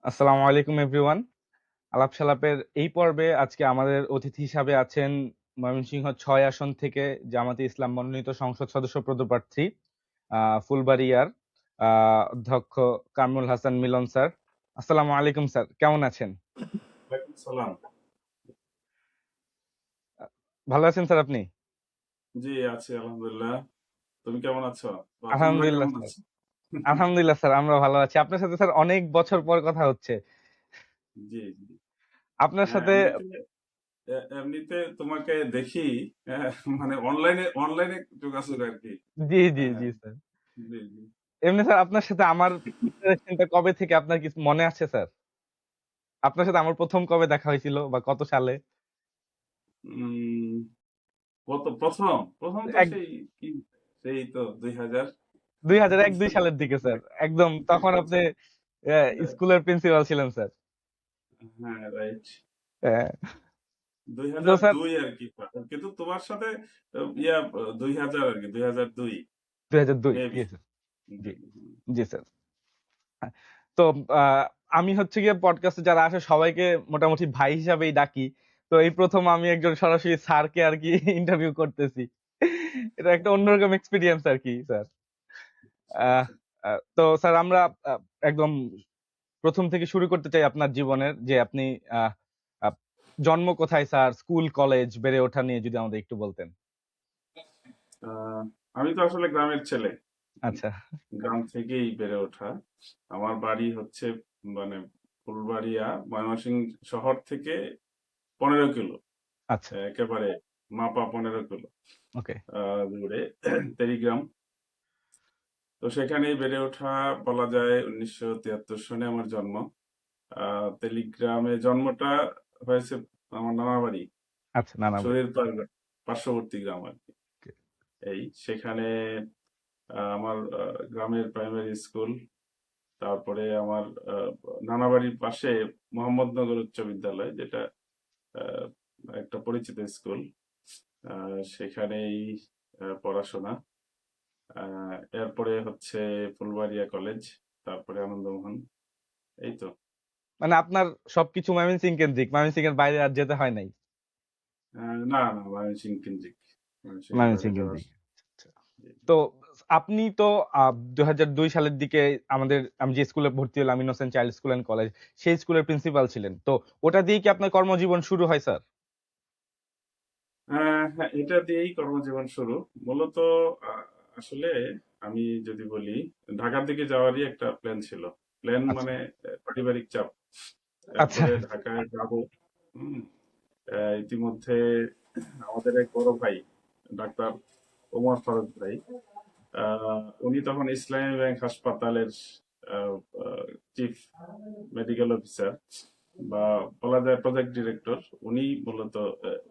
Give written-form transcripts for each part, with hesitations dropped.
আসসালামু আলাইকুম এভরিওয়ান। আলাপ সালাপের এই পর্বে আজকে আমাদের অতিথি হিসাবে আছেন ময়মনসিংহ ৬ আসন থেকে জামাতে ইসলাম মনোনীত সংসদ সদস্য পদপ্রার্থী ফুলবাড়িয়ার অধ্যক্ষ কামরুল হাসান মিলন স্যার। আসসালামু আলাইকুম স্যার, কেমন আছেন? ওয়ালাইকুম সালাম। ভালো আছেন স্যার আপনি? জি, আছি আলহামদুলিল্লাহ। তুমি কেমন আছো? বা তোমরা আলহামদুলিল্লাহ কেমন স্যার। আছো? আলহামদুলিল্লাহ স্যার, আমরা ভালো আছি। আপনার সাথে স্যার অনেক বছর পর কথা হচ্ছে। জি, জি। আপনার হ্যাঁ, সাথে এমনিতে তোমাকে দেখি, হ্যাঁ, মানে অনলাইনে যোগাযোগ আর কি। জি জি হ্যাঁ, জি স্যার। জি, জি। এমনি স্যার আপনার সাথে আমার ইন্টারেকশনটা কবে থেকে আপনার কিছু মনে আছে স্যার? আপনার সাথে আমার প্রথম কবে দেখা হয়েছিল বা কত সালে? উম, প্রথম তো এক সেই তো 2000। 2001-2 সালের দিকে স্যার। একদম তখন আপনি স্কুলের প্রিন্সিপাল ছিলেন স্যার। হ্যাঁ, রাইট। হ্যাঁ, তো স্যার 2002 আর কি। কিন্তু তোমার সাথে ইয়া 2000 আর কি, 2002 2002 মেবি। জি স্যার। জি, জি স্যার। হ্যাঁ, তো আমি হচ্ছে গিয়ে পডকাস্টে যারা আসে সবাইকে মোটামুটি ভাই হিসাবেই ডাকি। তো এই প্রথম আমি একজন সরাসরি স্যারকে আর কি ইন্টারভিউ করতেছি। এটা একটা অন্যরকম এক্সপেরিয়েন্স আর কি স্যার। আহ, তো স্যার আমরা আহ, একদম প্রথম থেকে শুরু করতে চাই আপনার জীবনের, যে আপনি আহ, আহ, জন্ম কোথায় স্যার, স্কুল কলেজ বেড়ে ওঠা নিয়ে যদি আমাদের একটু বলতেন। আহ, আমি তো আসলে গ্রামের ছেলে। আচ্ছা গ্রাম থেকেই বেড়ে ওঠা। আমার বাড়ি হচ্ছে মানে ফুলবাড়িয়া, ময়মনসিংহ শহর থেকে 15 কিলো, আচ্ছা। একেবারে মাপা 15 কিলো ওকে। দূরে টেলিগ্রাম। তো সেখানেই বেড়ে ওঠা বলা যায়। 1973 সনে আমার জন্ম। টেলিগ্রামে জন্মটা হয়েছে আমার নানা বাড়ি, আচ্ছা, না না ভাই। শরীর পার্শ্ববর্তী গ্রাম আর কি। এই সেখানে আমার গ্রামের প্রাইমারি স্কুল, তারপরে আমার নানা বাড়ির পাশে মোহাম্মদনগর উচ্চ বিদ্যালয়, যেটা আহ, একটা পরিচিত স্কুল। সেখানেই পড়াশোনা। এরপরে হচ্ছে ফুলবাড়িয়া কলেজ, তারপরে আনন্দমোহন। এই তো। মানে আপনার সবকিছু ময়মনসিংহ কেন্দ্রিক, ময়মনসিংহ এর বাইরে আর যেতে হয় নাই? না, না, ময়মনসিংহ কেন্দ্রিক। ময়মনসিংহের বাইরে ময়মনসিংহ যাওয়ার। কেন্দ্রিক। আচ্ছা। তো আপনি তো 2002 সালের দিকে আমি যে স্কুলে ভর্তি হলাম, Innocent Child School and College, সেই স্কুলের প্রিন্সিপাল ছিলেন। তো ওটা দিয়ে কি আপনার কর্মজীবন শুরু হয় স্যার? হ্যাঁ, এটা দিয়েই কর্মজীবন শুরু। মূলত আহ, আসলে আমি যদি বলি, ঢাকার দিকে যাওয়ারই একটা প্ল্যান ছিল। প্ল্যান আচ্ছা মানে পারিবারিক চাপ। আচ্ছা। এরপরে ঢাকায় যাব। হুম, ইতিমধ্যে আমাদের এক বড় ভাই, ডাক্তার ওমর ফারুক ভাই, উনি তখন ইসলামী ব্যাংক হাসপাতালের চিফ মেডিকেল অফিসার, বা বলা যায় প্রজেক্ট ডিরেক্টর। উনি মূলত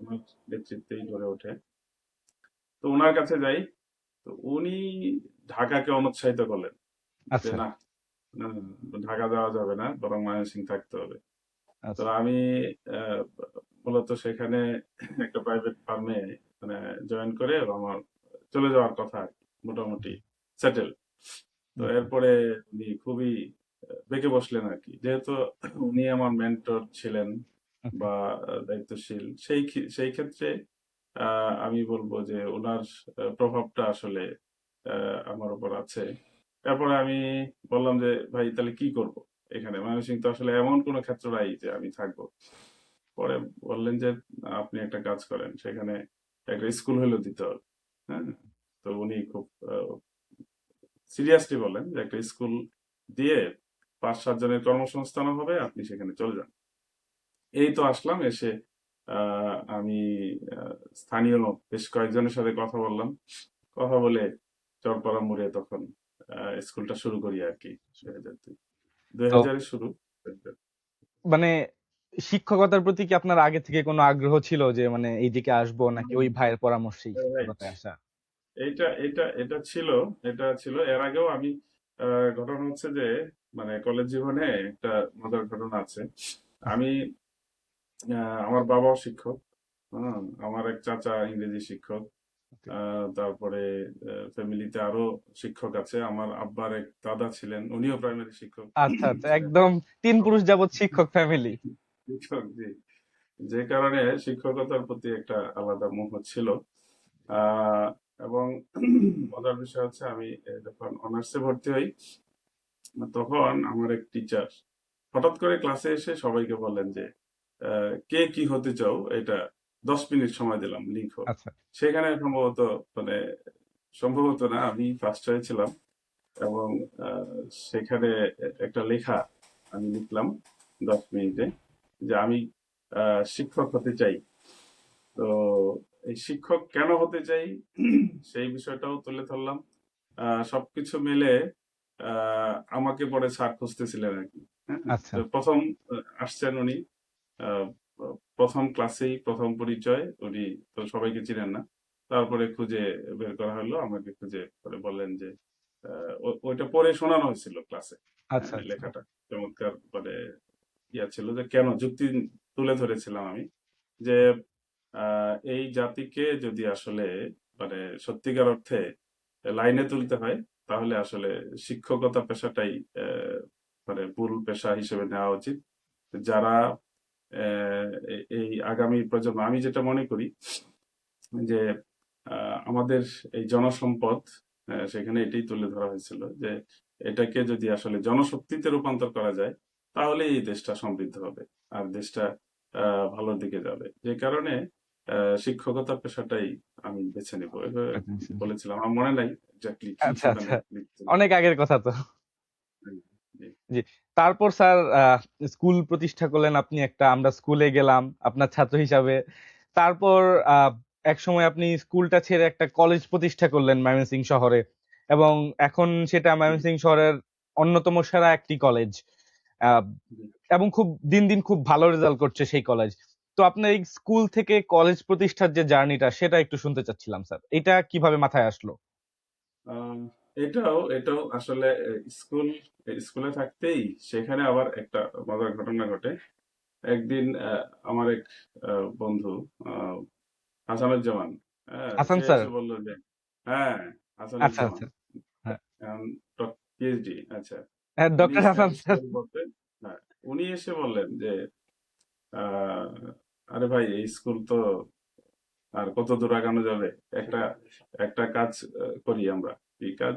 ওনার নেতৃত্বেই গড়ে ওঠে। তো ওনার কাছে যাই। তো উনি ঢাকাকে অনুৎসাহিত করলেন যে আচ্ছা না, না, ঢাকা যাওয়া যাবে না, বরং ময়মনসিংহ থাকতে হবে। তো আচ্ছা। আমি আহ, মূলত সেখানে একটা প্রাইভেট ফার্মে মানে জয়েন করে আমার চলে যাওয়ার কথা আর কি, মোটামুটি সেটেল। তো ওকে এরপরে উনি খুবই বেঁকে বসলেন আর কি, যেহেতু উনি আমার মেন্টর ছিলেন ওকে। বা দায়িত্বশীল। সেই ক্ষেত্রে আমি বলবো যে ওনার প্রভাবটা আসলে আমার উপর আছে। তারপরে আমি বললাম যে ভাই, তাহলে কি করব এখানে? ময়মনসিংহ তো আসলে এমন কোনো ক্ষেত্র নাই যে আমি থাকবো। পরে বললেন যে আপনি একটা কাজ করেন, সেখানে একটা স্কুল হলেও দিতে হবে। হ্যাঁ, তো উনি খুব সিরিয়াসলি বলেন যে একটা স্কুল দিয়ে 5-7 জনের কর্মসংস্থান হবে, আপনি সেখানে চলে যান। এই তো আসলাম। এসে আমি আহ, স্থানীয় বেশ কয়েকজনের সাথে কথা বললাম। কথা বলে চরপাড়া মোড়ে তখন স্কুলটা শুরু করি আর কি। 2002, দুই তো হাজারে শুরু। মানে শিক্ষকতার প্রতি কি আপনার আগে থেকে কোনো আগ্রহ ছিল, যে মানে এই দিকে আসবো, নাকি ওই ভাইয়ের পরামর্শেই রাইট। শিক্ষকতায় আসা? এইটা এটা এটা ছিল। এটা ছিল এর আগেও আমি ঘটনা হচ্ছে যে মানে কলেজ জীবনে একটা মজার ঘটনা আছে। আমি আমার বাবাও শিক্ষক। হ্যাঁ, আমার এক চাচা ইংরেজি শিক্ষক। ওকে। তারপরে ফ্যামিলিতে আরো শিক্ষক আছে। আমার আব্বার এক দাদা ছিলেন, উনিও প্রাইমারি শিক্ষক আচ্ছা, আচ্ছা। ছিলেন। একদম ৩ তো পুরুষ যাবৎ শিক্ষক ফ্যামিলি। শিক্ষক, জি। যে কারণে শিক্ষকতার প্রতি একটা আলাদা মোহ ছিল। আহ, এবং মজার বিষয় হচ্ছে আমি যখন অনার্সে ভর্তি হই, তখন আমার এক টিচার হঠাৎ করে ক্লাসে এসে সবাইকে বললেন যে কে কি হতে চাও, এটা 10 মিনিট সময় দিলাম, লিখো। আচ্ছা, সেখানে সম্ভবত, মানে সম্ভবত না, আমি ফার্স্ট হয়েছিলাম। এবং আহ, সেখানে একটা লেখা আমি লিখলাম 10 মিনিটে, যে আমি শিক্ষক হতে চাই। তো এই শিক্ষক কেন হতে চাই সেই বিষয়টাও তুলে ধরলাম। সবকিছু মিলে আমাকে পরে স্যার খুঁজতেছিলেন আর কি। হ্যাঁ, আচ্ছা, তো প্রথম আসছেন উনি, আহ, প্রথম ক্লাসেই প্রথম পরিচয় উনি, তো সবাইকে চিনেন না। তারপরে খুঁজে বের করা হলো, আমাকে খুঁজে পরে বললেন যে ওইটা পড়ে শোনানো হয়েছিল ক্লাসে। আচ্ছা, আচ্ছা, লেখাটা চমৎকার, মানে ইয়া ছিল যে কেন, যুক্তি তুলে ধরেছিলাম আমি, যে এই জাতিকে যদি আসলে, মানে সত্যিকার অর্থে লাইনে তুলতে হয়, তাহলে আসলে শিক্ষকতা পেশাটাই মানে মূল পেশা হিসেবে নেওয়া উচিত। যারা এই আগামী প্রজন্ম, আমি যেটা মনে করি যে আমাদের এই জনসম্পদ, সেখানে এটাই তুলে ধরা হয়েছিল যে এটাকে যদি আসলে জনশক্তিতে রূপান্তর করা যায়, তাহলে এই দেশটা সমৃদ্ধ হবে, আর দেশটা ভালোর দিকে যাবে। যে কারণে শিক্ষকতা পেশাটাই আমি বেছে নেবো, এভাবে আচ্ছা, বলেছিলাম। আমার মনে নাই এক্স্যাক্টলি কি আচ্ছা, ওখানে আচ্ছা। লিখেছিলাম। অনেক আগের কথা তো। জি। জি। তারপর স্যার স্কুল প্রতিষ্ঠা করলেন আপনি একটা, আমরা স্কুলে গেলাম আপনার ছাত্র হিসাবে। তারপর আহ, এক সময় আপনি স্কুলটা ছেড়ে একটা কলেজ প্রতিষ্ঠা করলেন ময়মনসিংহ শহরে, এবং এখন সেটা ময়মনসিংহ শহরের অন্যতম সেরা একটি কলেজ। আহ, জি। এবং খুব দিন দিন খুব ভালো রেজাল্ট করছে সেই কলেজ। তো আপনার এই স্কুল থেকে কলেজ প্রতিষ্ঠার যে জার্নিটা, সেটা একটু শুনতে চাচ্ছিলাম স্যার, এটা কিভাবে মাথায় আসলো? আম, এটাও আসলে স্কুল স্কুলে থাকতেই সেখানে আবার একটা মজার ঘটনা ঘটে। একদিন আমার এক বন্ধু, আহ, হাসানুজ্জামান, হাসান সে স্যার? এসে বলল যে, হ্যাঁ, আচ্ছা, হাসানুজ্জামান, আচ্ছা। হ্যাঁ, পিএইচডি, আচ্ছা। হ্যাঁ, উনি ডক্টর হাসান স্যার। স্ট্যাটিস্টিক্যাল পড়তেন। হ্যাঁ, উনি এসে বললেন যে আহ, আরে ভাই, এই স্কুল তো আর কত দূর আগানো যাবে, একটা একটা কাজ করি আমরা। কি কাজ?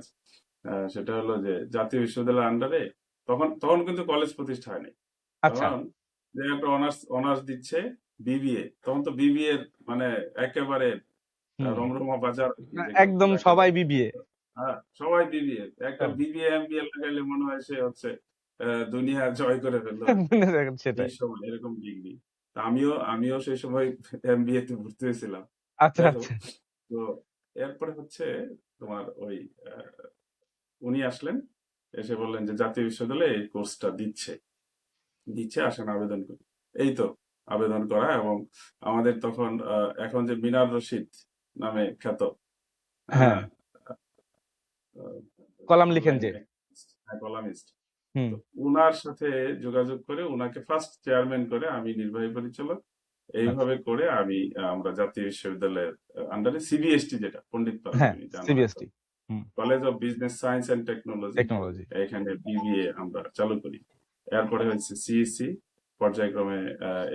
সেটা হলো যে জাতীয় বিশ্ববিদ্যালয়ের আন্ডারে, তখন তখন কিন্তু কলেজ প্রতিষ্ঠা হয়নি। আচ্ছা। তখন যে একটা অনার্স অনার্স দিচ্ছে, বিবিএ, তখন তো বিবিএ মানে একেবারে হুম। রমরমা বাজার একদম যাকে সবাই বলে। বিবিএ। হ্যাঁ, সবাই বিবিএ, একটা বিবিএ এমবিএ লাগাইলে মনে হয় সে হচ্ছে দুনিয়া জয় করে ফেললো আর কি। এই সেটাই। সময় এরকম ডিগ্রি। আমিও সেই সময় এমবিএ তে ভর্তি হয়েছিলাম। আচ্ছা, যাই হোক, আচ্ছা। তো এরপরে হচ্ছে তোমার ওই উনি আসলেন, এসে বললেন যে জাতীয় বিশ্ববিদ্যালয়ে এই কোর্সটা দিচ্ছে, আসেন আবেদন করি। এই তো আবেদন করা, এবং আমাদের তখন এখন যে মিনার রশিদ নামে খ্যাত, হ্যাঁ, হ্যাঁ, কলাম লিখেন অনলাইন যে। কলামিস্ট, হুম। তো উনার সাথে যোগাযোগ করে উনাকে ফার্স্ট চেয়ারম্যান করে, আমি নির্বাহী পরিচালক, আচ্ছা। এইভাবে করে আমরা জাতীয় বিশ্ববিদ্যালয়ের আন্ডারে সিবিএসটি, যেটা পণ্ডিত পাড়া, হ্যাঁ, তুমি জানো হয়তো, সিবিএসটি। হুম। College of business science and technology, technology. এখানে বিবিএ আমরা চালু করি। এরপরে হচ্ছে সিএসসি, পর্যায়ক্রমে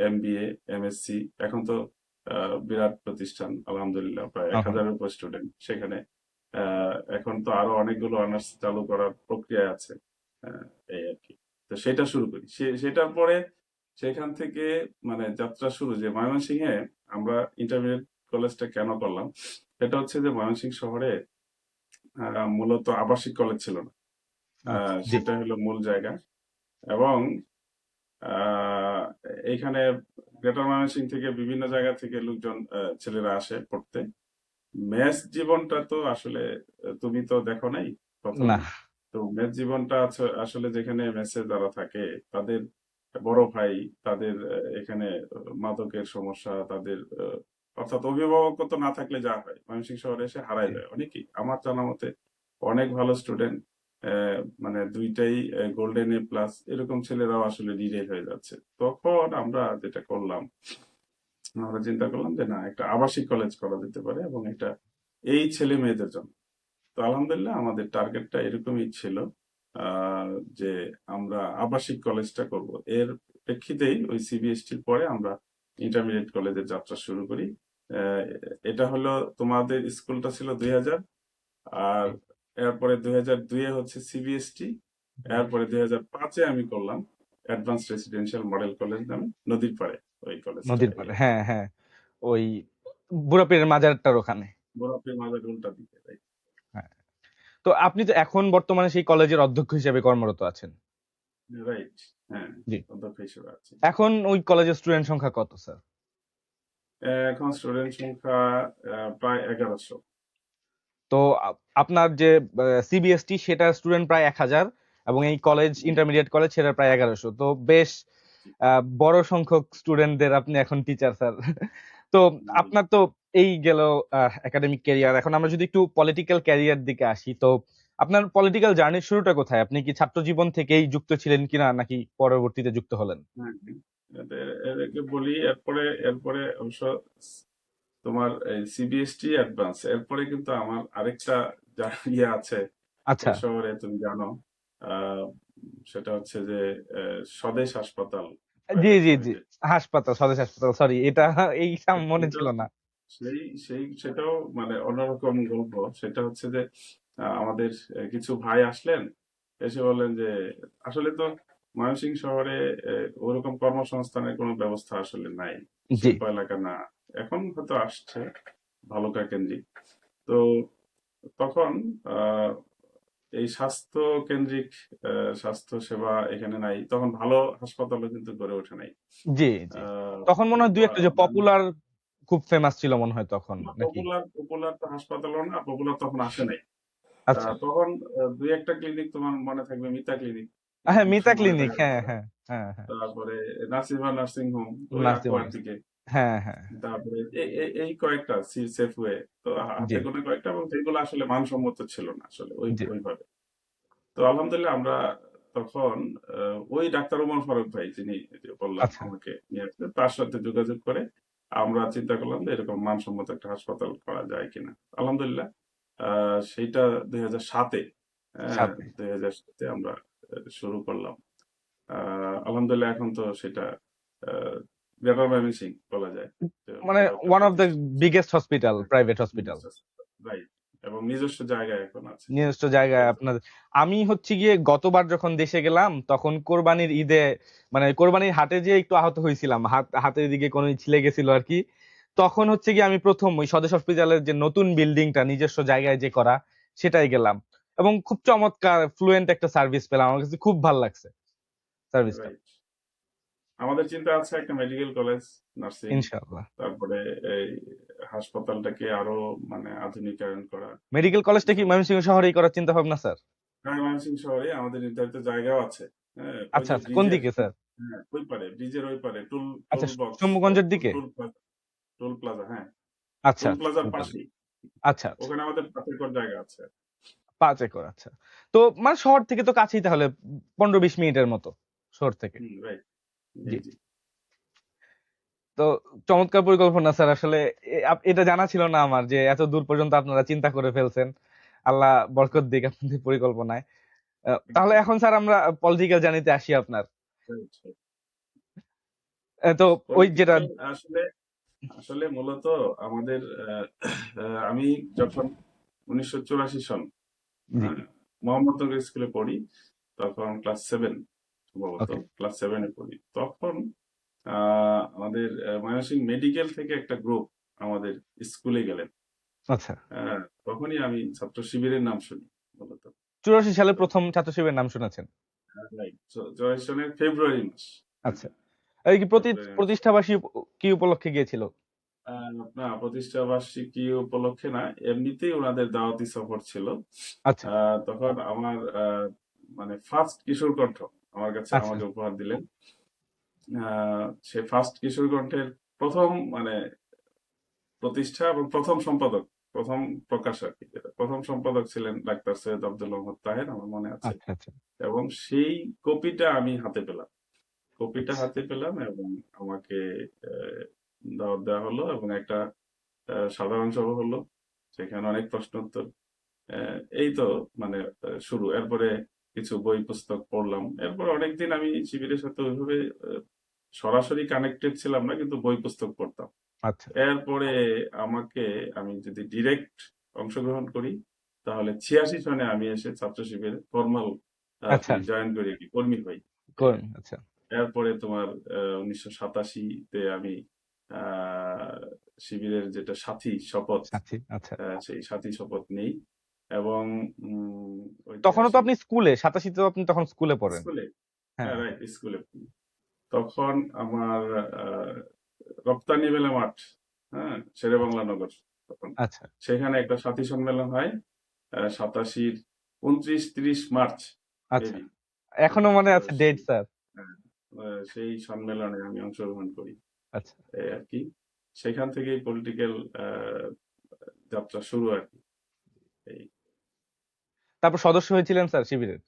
এমবিএ, এমএসসি। এখন তো বিরাট প্রতিষ্ঠান, আলহামদুলিল্লাহ, প্রায় 1,000-এর উপর স্টুডেন্ট সেখানে। এখন তো আরো অনেকগুলো অনার্স চালু করার প্রক্রিয়ায় আছে। আহ, এই আর কি। তো সেটা শুরু করি, সেটার পরে সেখান থেকে মানে যাত্রা শুরু, যে ময়মনসিংহে আমরা ইন্টারমিডিয়েট কলেজটা কেন করলাম, সেটা হচ্ছে যে ময়মনসিংহ শহরে মূলত আবাসিক কলেজ ছিল না। আচ্ছা। জি। সেটা হলো মূল জায়গা। এবং আহ, এইখানে গ্রেটার ময়মনসিংহ থেকে বিভিন্ন জায়গা থেকে লোকজন, ছেলেরা আসে পড়তে। মেস জীবনটা তো আসলে তুমি তো দেখো নাই না। কখনো। তো মেস জীবনটা আসলে যেখানে মেসে যারা থাকে, তাদের বড় ভাই, তাদের এখানে মাদকের সমস্যা, তাদের অর্থাৎ অভিভাবকত্ব না থাকলে যা হয়, ময়মনসিংহ শহরে এসে হারায় জি। যায় অনেকেই। আমার জানা মতে অনেক ভালো স্টুডেন্ট, মানে দুইটাই গোল্ডেন এ প্লাস, এরকম ছেলেরাও আসলে ডিরেল হয়ে যাচ্ছে। তখন আমরা যেটা করলাম, আমরা চিন্তা করলাম যে না, একটা আবাসিক কলেজ করা যেতে পারে, এবং এটা এই ছেলে মেয়েদের জন্য। তো আলহামদুলিল্লাহ আমাদের টার্গেটটা এরকমই ছিল, যে আমরা আবাসিক কলেজটা করব। এর প্রেক্ষিতেই ওই সিবিএসটির পরে আমরা ইন্টারমিডিয়েট কলেজের যাত্রা শুরু করি। আহ, এটা হলো, তোমাদের স্কুলটা ছিল 2000, আর এরপরে 2002-এ হচ্ছে সিবিএসটি, এরপরে 2005-এ আমি করলাম অ্যাডভান্স রেসিডেন্সিয়াল মডেল কলেজ নামে, নদীর পাড়ে ওই কলেজটা নদীর পাড়ে, ইয়ে হ্যাঁ করলাম। হ্যাঁ, ওই বুড়া পীরের মাজারটার ওখানে। গোলাপি মাজার উল্টা দিকে, রাইট। হ্যাঁ। তো আপনি তো এখন বর্তমানে সেই কলেজের অধ্যক্ষ হিসেবে কর্মরত আছেন। রাইট, হ্যাঁ, জি। অধ্যক্ষ হিসেবে আছি। এখন ওই কলেজের স্টুডেন্ট সংখ্যা কত স্যার? এখন স্টুডেন্ট সংখ্যা প্রায় 1100। তো আপনার যে সিবিএসটি সেটা স্টুডেন্ট প্রায় 1000, এবং এই কলেজ জি, ইন্টারমিডিয়েট কলেজ সেটা প্রায় 1100। তো বেশ জি, বড় সংখ্যক স্টুডেন্টদের আপনি এখন টিচার স্যার। তো জি। আপনার তো এই গেল একাডেমিক ক্যারিয়ার। এখন আমরা যদি একটু পলিটিক্যাল ক্যারিয়ার দিকে আসি, তো আপনার পলিটিক্যাল জার্নির শুরুটা কোথায়? আপনি কি ছাত্র জীবন থেকেই যুক্ত ছিলেন কিনা, নাকি পরবর্তীতে যুক্ত হলেন? হ্যাঁ, হ্যাঁ। এদেরকে বলি, এরপরে এরপরে অবশ্য তোমার এই সিবিএসটি অ্যাডভান্স, এরপরে কিন্তু আমার আরেকটা যা ইয়ে আছে আচ্ছা। এই শহরে, তুমি জানো, আহ, সেটা হচ্ছে যে স্বদেশ হাসপাতাল জি প্রাইভেট জি জি, লিমিটেড। হাসপাতাল, স্বদেশ হাসপাতাল, সরি, এটা এইটা মনে সেটাও ছিল না। সেই সেই সেটাও মানে অন্যরকম গল্প। সেটা হচ্ছে যে আমাদের কিছু ভাই আসলেন, এসে বললেন যে আসলে তো ময়মনসিংহ শহরে ওরকম কর্মসংস্থানের কোনো ব্যবস্থা আসলে নাই, জি শিল্প এলাকা না। এখন হয়তো আসছে ভালুকা কেন্দ্রিক। তো তখন আহ, এই স্বাস্থ্য কেন্দ্রিক স্বাস্থ্য সেবা এখানে নাই, তখন ভালো হাসপাতালও কিন্তু গড়ে ওঠে নাই। জি জি, আহ, তখন মনে হয় দুই একটা যে মানে পপুলার খুব ফেমাস ছিল মনে হয় তখন, নাকি? পপুলার পপুলার তো হাসপাতালও না, পপুলার তখন আসে নাই। আচ্ছা। তখন দুই একটা ক্লিনিক তোমার মনে থাকবে, মিতা ক্লিনিক হ্যাঁ, মিতা মনে ক্লিনিক, থাকার হ্যাঁ কথা। হ্যাঁ হ্যাঁ হ্যাঁ। তারপরে নাসিমা নার্সিং হোম ওই নাসিম আকুয়ার আনাস। দিকে। হ্যাঁ হ্যাঁ। তারপরে এই কয়েকটা সেফওয়ে, তো জি হাতে গোনা কয়েকটা, এবং যেগুলো আসলে মানসম্মত ছিল না আসলে জি। ওইভাবে। তো আলহামদুলিল্লাহ আমরা তখন ওই ডাক্তার ওমর ফারুক ভাই, যিনি এই যে বললাম আচ্ছা। আমাকে নিয়ে আসবে, তার সাথে যোগাযোগ করে আমরা চিন্তা করলাম যে এরকম মানসম্মত একটা হাসপাতাল করা যায় কিনা। আলহামদুলিল্লাহ সেইটা 2007-এ, হ্যাঁ, সাথে 2007-এ আমরা শুরু করলাম। আলহামদুলিল্লাহ এখন তো সেটা গ্রেটার ময়মনসিংহ বলা যায়, যে মানে বড় একটা ওয়ান অফ দ্য প্রতিষ্ঠান। Biggest hospital, private hospital. Right, এবং নিজস্ব জায়গায় এখন আছে। নিজস্ব জায়গায় এই তো। আপনার। আমি হচ্ছে গিয়ে গতবার যখন দেশে গেলাম তখন কোরবানির ঈদে, মানে কোরবানির হাটে যে একটু আহত হয়েছিলাম, হাতের দিকে কোনো ছিলে গেছিল আর কি। তখন হচ্ছে গিয়ে আমি প্রথম ওই স্বদেশ হসপিটালের যে নতুন বিল্ডিংটা নিজস্ব জায়গায় যে করা, সেটাই গেলাম। এবং খুব চমৎকার ফ্লুয়েন্ট একটা সার্ভিস পেলাম, আমার কাছে খুব ভালো লাগছে সার্ভিসটা। রাইট, আমাদের চিন্তা আছে একটা মেডিকেল কলেজ, নার্সিং, ইনশাআল্লাহ। তারপরে এই হাসপাতালটাকে আরো মানে আধুনিকায়ন করা। মেডিকেল কলেজটা কি এসব ময়মনসিংহ শহরেই করার চিন্তা ভাবনা স্যার? ময়মনসিংহ শহরে আমাদের নির্ধারিত জায়গাও আছে। হ্যাঁ, ওই আচ্ছা যে আচ্ছা, কোন ব্রিজের, দিকে স্যার? হ্যাঁ ওই পারে, ব্রিজের ওই পারে, টুল আচ্ছা, টোল বক্স, শম্ভুগঞ্জের দিকে। টোল প্লাজা, হ্যাঁ, আচ্ছা টোল আচ্ছা, প্লাজার বুঝলাম। পাশেই। আচ্ছা আচ্ছা, ওখানে আমাদের 5 একর জায়গা আছে। 5 একর, আচ্ছা। তো মানে শহর থেকে তো কাছেই তাহলে, 15-20 মিনিটের মতো শহর থেকে। হুম, রাইট, জি, জি। জি। তো চমৎকার পরিকল্পনা স্যার, আসলে এটা জানা ছিল না আমার যে এত দূর পর্যন্ত আপনারা চিন্তা করে ফেলছেন। আল্লাহ বরকত দিক আপনাদের পরিকল্পনায়। তাহলে এখন স্যার আমরা পলিটিক্যাল জার্নিতে আসি আপনার। রাইট। তো ওই যেটা। পলিটিক্যাল আসলে, আসলে মূলত আমাদের আমি যখন 1984 সন জি। মোহাম্মদনগর স্কুলে পড়ি, তখন ক্লাস 7, সম্ভবত ওকে। ক্লাস 7-এ পড়ি, তখন আমাদের ময়মনসিংহ মেডিকেল থেকে একটা গ্রুপ আমাদের স্কুলে গেলেন। আচ্ছা। তখনই আমি ছাত্র শিবিরের নাম শুনি মূলত। 84 সালে তো প্রথম ছাত্র শিবিরের নাম শুনেছেন? রাইট, 84 সনের ফেব্রুয়ারি মাস। হ্যাঁ, আচ্ছা। এই কি ফেব্রুয়ারি মাস। প্রতিষ্ঠাবার্ষিকী কি উপলক্ষে গিয়েছিল? না, প্রতিষ্ঠা বার্ষিকী উপলক্ষে না, এমনিতেই ওনাদের দাওয়াতি সফর ছিল। আচ্ছা তখন আমার মানে ফার্স্ট কিশোর কণ্ঠ আমার কাছে আচ্ছা। আমাকে উপহার দিলেন। সে ফার্স্ট কিশোর কণ্ঠের প্রথম মানে প্রতিষ্ঠা এবং প্রথম সম্পাদক, প্রথম প্রকাশ আর কি, যেটা প্রথম সম্পাদক ছিলেন ডাক্তার সৈয়দ আব্দুল মোহাম্মদ তাহের, আমার মনে আছে। আচ্ছা আচ্ছা এবং সেই কপিটা আমি হাতে পেলাম, কপিটা আচ্ছা। হাতে পেলাম, এবং আমাকে আহ, দাওয়াত দেওয়া হলো, এবং একটা সাধারণ সভা হলো। সেখানে অনেক প্রশ্ন উত্তর। এই তো মানে শুরু। এরপরে কিছু বই পুস্তক পড়লাম। এরপর অনেকদিন আমি শিবিরের সাথে ওইভাবে সরাসরি কানেক্টেড ছিলাম না, কিন্তু বই পুস্তক পড়তাম। আচ্ছা এরপরে আমি যদি ডিরেক্ট অংশগ্রহণ করি, তাহলে 86 সনে আমি এসে ছাত্র শিবিরে ফর্মাল আচ্ছা জয়েন করি, কি কর্মী হই। কোন আচ্ছা এরপরে তোমার 1987-তে আমি আহ, শিবিরের যেটা সাথী শপথ, সাথী আচ্ছা। সেই সাথী শপথ নেই। এবং তখনও তো ঐতিহাসিক আপনি স্কুলে 87 তো আপনি তখন স্কুলে পড়েন। স্কুলে, হ্যাঁ হ্যাঁ রাইট, স্কুলে তখন আমার রপ্তানি মেলা মাঠ, হ্যাঁ, শেরেবাংলা নগর তখন, আচ্ছা সেখানে একটা সাথী সম্মেলন হয় 87-র 29-30 মার্চ আচ্ছা মেবি। এখনো মনে তো আছে ডেট স্যার। হ্যাঁ, সেই সম্মেলনে আমি অংশগ্রহণ করি, আচ্ছা এই আর কি। সেখান থেকেই পলিটিক্যাল যাত্রা শুরু আর কি। এই তারপর সদস্য হয়েছিলেন স্যার শিবিরের।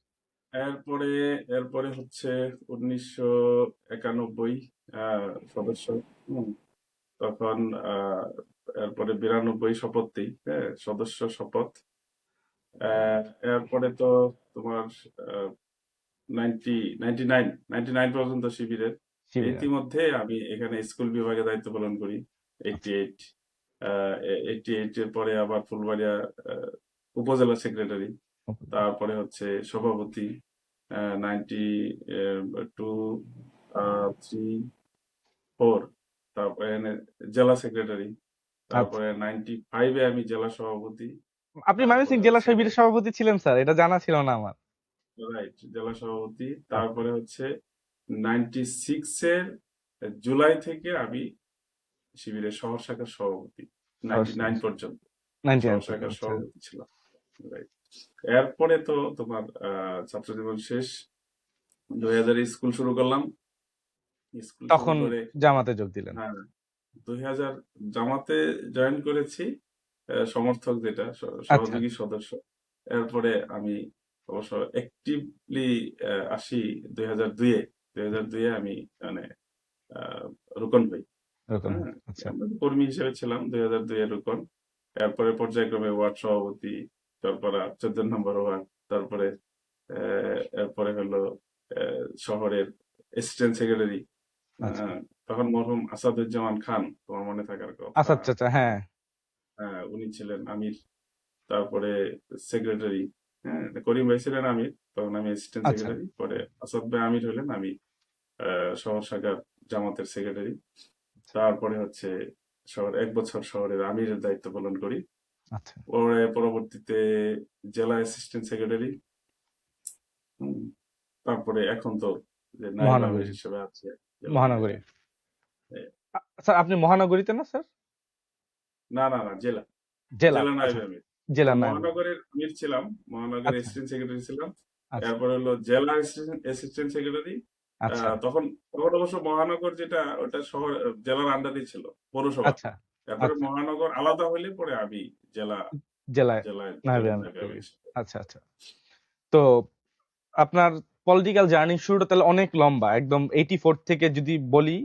এরপরে এরপরে হচ্ছে 1991 সদস্য। হুম, তখন এরপরে 92 শপথ দিই, হ্যাঁ, সদস্য শপথ। আহ, এরপরে তো তোমার নাইনটি নাইন পর্যন্ত শিবিরের। শিবিরের ইতিমধ্যে আমি এখানে স্কুল বিভাগে দায়িত্ব পালন করি। এইটটি আচ্ছা এইট 88 এর পরে আবার ফুলবাড়িয়া উপজেলা সেক্রেটারি, তারপরে হচ্ছে সভাপতি 92, 3, 4, তারপরে এনে জেলা সেক্রেটারি, আচ্ছা তারপরে 95-এ আমি জেলা সভাপতি, আপনি ময়মনসিংহ তারপরে জেলা হচ্ছে শিবিরের সভাপতি ছিলেন স্যার, এটা জানা ছিল না আমার। রাইট জেলা সভাপতি, আচ্ছা তারপরে হচ্ছে 96-এর জুলাই থেকে আমি শিবিরের শহর শাখার সভাপতি, 99 পর্যন্ত 99 শহর পর্যন্ত শাখার আচ্ছা। সভাপতি ছিলাম। রাইট। এরপরে তো তোমার ছাত্র জীবন শেষ, 2000-এ স্কুল শুরু করলাম। স্কুল শুরু তখন করে জামাতে যোগ দিলেন। হ্যাঁ 2000 জামাতে জয়েন করেছি, সমর্থক যেটা আচ্ছা সহযোগী সদস্য। এরপরে আমি অবশ্য অ্যাক্টিভলি আসি 2002-এ। 2002-এ আমি মানে আহ, রুকন হই। এরকম হ্যাঁ, আচ্ছা আমরা কর্মী হিসেবে ছিলাম 2002-এ রুকন। এরপরে পর্যায়ক্রমে ওয়ার্ড সভাপতি, তারপরে 14 নম্বর ওয়ার্ড, তারপরে এরপরে হলো শহরের অ্যাসিস্ট্যান্ট সেক্রেটারি। আচ্ছা তখন মরহুম আসাদুজ্জামান খান, তোমার মনে থাকার কথা, আচ্ছা আচ্ছা আচ্ছা, হ্যাঁ উনি ছিলেন আমির। তারপরে সেক্রেটারি, হ্যাঁ, করিম ভাই ছিলেন আমির, তখন আমি অ্যাসিস্ট্যান্ট আচ্ছা সেক্রেটারি। পরে আসাদ ভাই আমির হলেন, আমি শহর শাখার জামাতের সেক্রেটারি। তারপরে হচ্ছে 1 বছর শহরের আমিরের দায়িত্ব পালন করি। আচ্ছা পরে পরবর্তীতে জেলা অ্যাসিস্ট্যান্ট সেক্রেটারি। তারপরে এখন তো যে নায়েব আমির মহানগরী হিসেবে আছে জেলা মহানগরী। আমির। এ, স্যার আপনি মহানগরীতে না স্যার? না না না, জেলা, জেলা জেলা নায়েব আচ্ছা আমির। জেলা নায়েব। মহানগরের আমির ছিলাম, মহানগরের আচ্ছা অ্যাসিস্ট্যান্ট সেক্রেটারি ছিলাম। আচ্ছা এরপরে হলো জেলা অ্যাসিস্ট্যান্ট সেক্রেটারি। আচ্ছা তখন তখন অবশ্য মহানগর যেটা ওটা শহর জেলার আন্ডারই ছিল, পৌরসভা। আচ্ছা তারপরে আচ্ছা মহানগর আলাদা হইলে পরে আমি জেলা, জেলায় জেলায় নায়েবে জেলা আমির নায়েব করলেন। আমির হিসেবে। আচ্ছা আচ্ছা। তো আপনার পলিটিক্যাল জার্নি শুরুটা তাহলে অনেক লম্বা, একদম 84 থেকে যদি বলি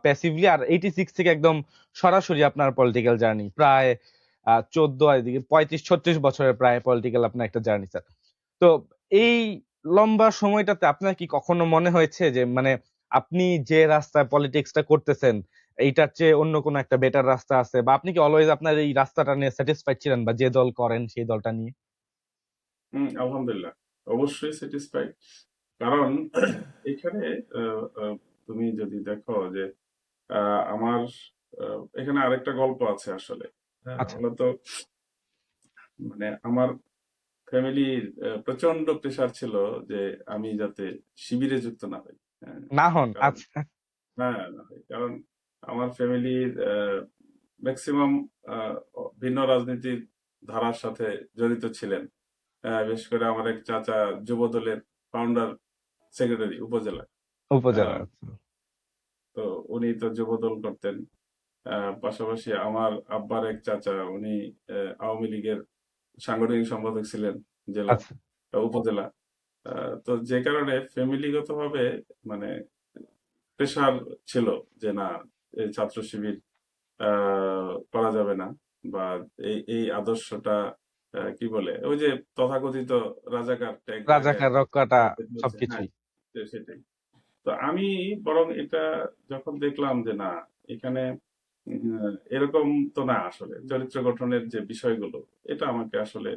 প্যাসিভলি, আর 86 থেকে একদম সরাসরি আপনার পলিটিক্যাল জার্নি প্রায় 14 আর এদিকে 35-36 বছরের প্রায় পলিটিক্যাল আপনার একটা জার্নি স্যার। তো এই লম্বা সময়টাতে আপনার কি কখনো মনে হয়েছে যে মানে আপনি যে রাস্তায় পলিটিক্সটা করতেছেন এইটার চেয়ে অন্য কোনো একটা বেটার রাস্তা আছে, বা আপনি কি অলওয়েজ আপনার এই রাস্তাটা নিয়ে স্যাটিসফাইড ছিলেন, বা যে দল করেন সেই দলটা নিয়ে? আলহামদুলিল্লাহ, অবশ্যই স্যাটিসফাইড। কারণ এখানে তুমি যদি দেখো যে আমার এখানে আরেকটা গল্প আছে আসলে। হ্যাঁ, আচ্ছা মূলত মানে আমার ফ্যামিলির প্রচন্ড প্রেসার ছিল যে আমি যাতে শিবিরে যুক্ত না হই। হ্যাঁ, না হন কারণ আচ্ছা হ্যাঁ না হই, কারণ আমার ফ্যামিলির ম্যাক্সিমাম ভিন্ন রাজনীতির ধারার সাথে জড়িত ছিলেন। বিশেষ করে আমার এক চাচা যুব দলের ফাউন্ডার সেক্রেটারি উপজেলা। উপজেলা আহ, আচ্ছা তো উনি তো যুব দল করতেন। পাশাপাশি আমার আব্বার এক চাচা, উনি আওয়ামী লীগের সাংগঠনিক সম্পাদক ছিলেন জেলা, আচ্ছা উপজেলা। তো যে কারণে ফ্যামিলিগত ভাবে মানে প্রেশার ছিল যে না, এই ছাত্র শিবির করা যাবে না। বা এই আদর্শটা কি বলে ওই যে তথাকথিত রাজাকার ট্যাগ লাগায় রাজাকার রক্ষাটা চালাতে চলছে। হ্যাঁ, সবকিছুই। সেটাই। তো আমি বরং এটা যখন দেখলাম যে না, এখানে এরকম তো না, আসলে চরিত্র গঠনের যে বিষয়গুলো এটা আমাকে আসলে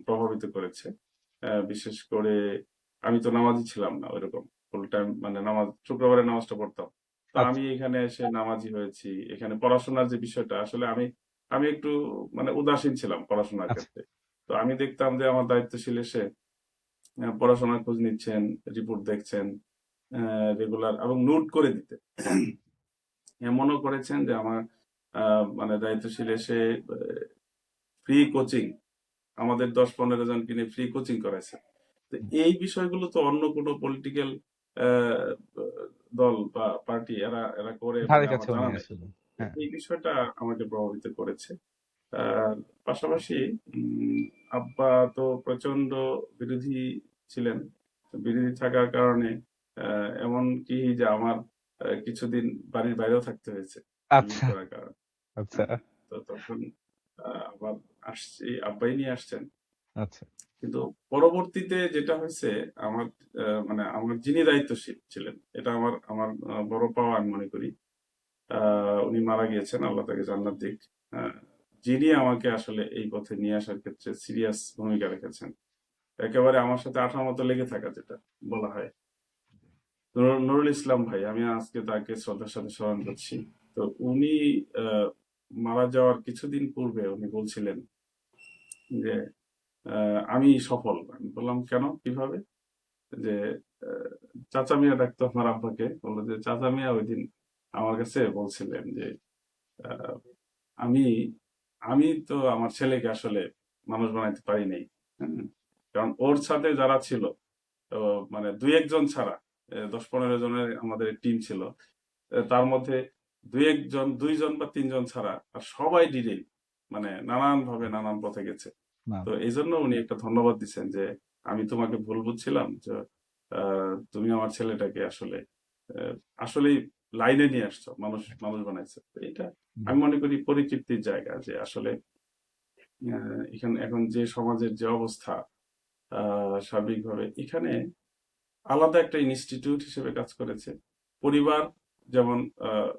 প্রভাবিত করেছে। বিশেষ করে আমি তো নামাজি ছিলাম না ওইরকম ফুল টাইম, মানে নামাজ শুক্রবারে নামাজটা পড়তাম। তো আচ্ছা আমি এখানে এসে নামাজি হয়েছি। এখানে পড়াশোনার যে বিষয়টা আসলে আমি আমি একটু মানে উদাসীন ছিলাম পড়াশোনার আচ্ছা ক্ষেত্রে। তো আমি দেখতাম যে আমার দায়িত্বশীল এসে পড়াশোনার খোঁজ নিচ্ছেন, রিপোর্ট দেখছেন রেগুলার, এবং নোট করে দিতে এমনও করেছেন যে আমার মানে দায়িত্বশীল এসে ফ্রি কোচিং, আমাদের 10-15 জনকে নিয়ে ফ্রি কোচিং করাইছে। তো এই বিষয়গুলো তো অন্য কোনো পলিটিক্যাল দল বা পার্টি এরা এরা করে ধারে বলে আমার কাছেও জানা নেই নাই। আসলে। হ্যাঁ এই বিষয়টা আমাকে প্রভাবিত করেছে। আর পাশাপাশি উম, আব্বা তো প্রচন্ড বিরোধী ছিলেন। তো বিরোধী থাকার কারণে এমন কি যে আমার কিছুদিন বাড়ির বাইরেও থাকতে হয়েছে বিয়ে আচ্ছা করার কারণে। আচ্ছা হ্যাঁ, তো তখন আবার আসছি, আব্বাই নিয়ে আসছেন। আচ্ছা কিন্তু পরবর্তীতে যেটা হয়েছে, আমার মানে আমার যিনি দায়িত্বশীল ছিলেন, এটা আমার আমার বড় পাওয়া আমি মনে করি। উনি মারা গিয়েছেন, আল্লাহ তাকে জান্নাত দিক। আহ, যিনি আমাকে আসলে এই পথে নিয়ে আসার ক্ষেত্রে সিরিয়াস ভূমিকা রেখেছেন, একেবারে আমার সাথে আঠার মতো লেগে থাকা যেটা বলা হয়, নুরুল ইসলাম ভাই, আমি আজকে তাকে শ্রদ্ধার সাথে স্মরণ করছি। তো উনি আহ, মারা যাওয়ার কিছুদিন পূর্বে উনি বলছিলেন যে আমি সফল। আমি বললাম কেন, কিভাবে? যে আহ, চাচা মিয়া ডাকতো আমার আব্বাকে, বললো যে চাচা মিয়া ওই দিন আমার কাছে বলছিলেন যে আহ, আমি আমি তো আমার ছেলেকে আসলে মানুষ বানাইতে পারি নাই। হ্যাঁ? কারণ ওর সাথে যারা ছিল, তো মানে 2-1 জন ছাড়া 10-15 জনের আমাদের টিম ছিল। তার মধ্যে 2-1 জন, 2 জন বা 3 জন ছাড়া আর সবাই ডিরেই মানে নানান ভাবে নানান পথে গেছে। না তো এই জন্য উনি একটা ধন্যবাদ দিচ্ছেন যে আমি তোমাকে ভুল বুঝছিলাম, যে তুমি আমার ছেলেটাকে আসলে আহ, আসলেই লাইনে নিয়ে আসছো, মানুষ মানুষ বানাইছো। তো এটা আমি মনে করি পরিতৃপ্তির জায়গা, যে আসলে এখানে এখন যে সমাজের যে অবস্থা সার্বিকভাবে, এখানে আলাদা একটা ইনস্টিটিউট হিসেবে কাজ করেছে। পরিবার যেমন আহ,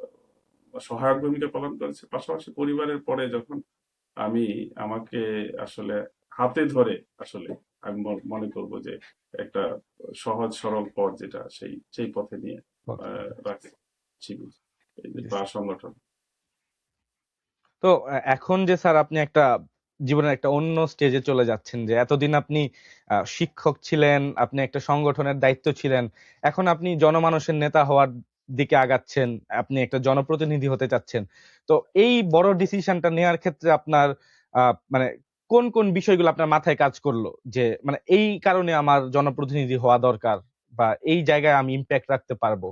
সহায়ক ভূমিকা পালন করেছে, পাশাপাশি পরিবারের পরে যখন আমি আমাকে আসলে হাতে ধরে আসলে আমি মনে করব যে একটা সহজ সরল পথ যেটা সেই সেই পথে নিয়ে রাখে শিবির, এই যে জি বা স্যার। সংগঠন। তো এখন যে স্যার আপনি একটা জীবনের একটা অন্য স্টেজে চলে যাচ্ছেন, যে এতদিন আপনি শিক্ষক ছিলেন, আপনি একটা সংগঠনের দায়িত্ব ছিলেন, এখন আপনি জনমানুষের নেতা হওয়ার দিকে আগাচ্ছেন, আপনি একটা জনপ্রতিনিধি হতে চাচ্ছেন। তো এই বড় ডিসিশনটা নেওয়ার ক্ষেত্রে আপনার মানে কোন কোন বিষয়গুলো আপনার মাথায় কাজ করলো, যে মানে এই কারণে আমার জনপ্রতিনিধি হওয়া দরকার, বা এই জায়গায় আমি ইম্প্যাক্ট রাখতে পারবো?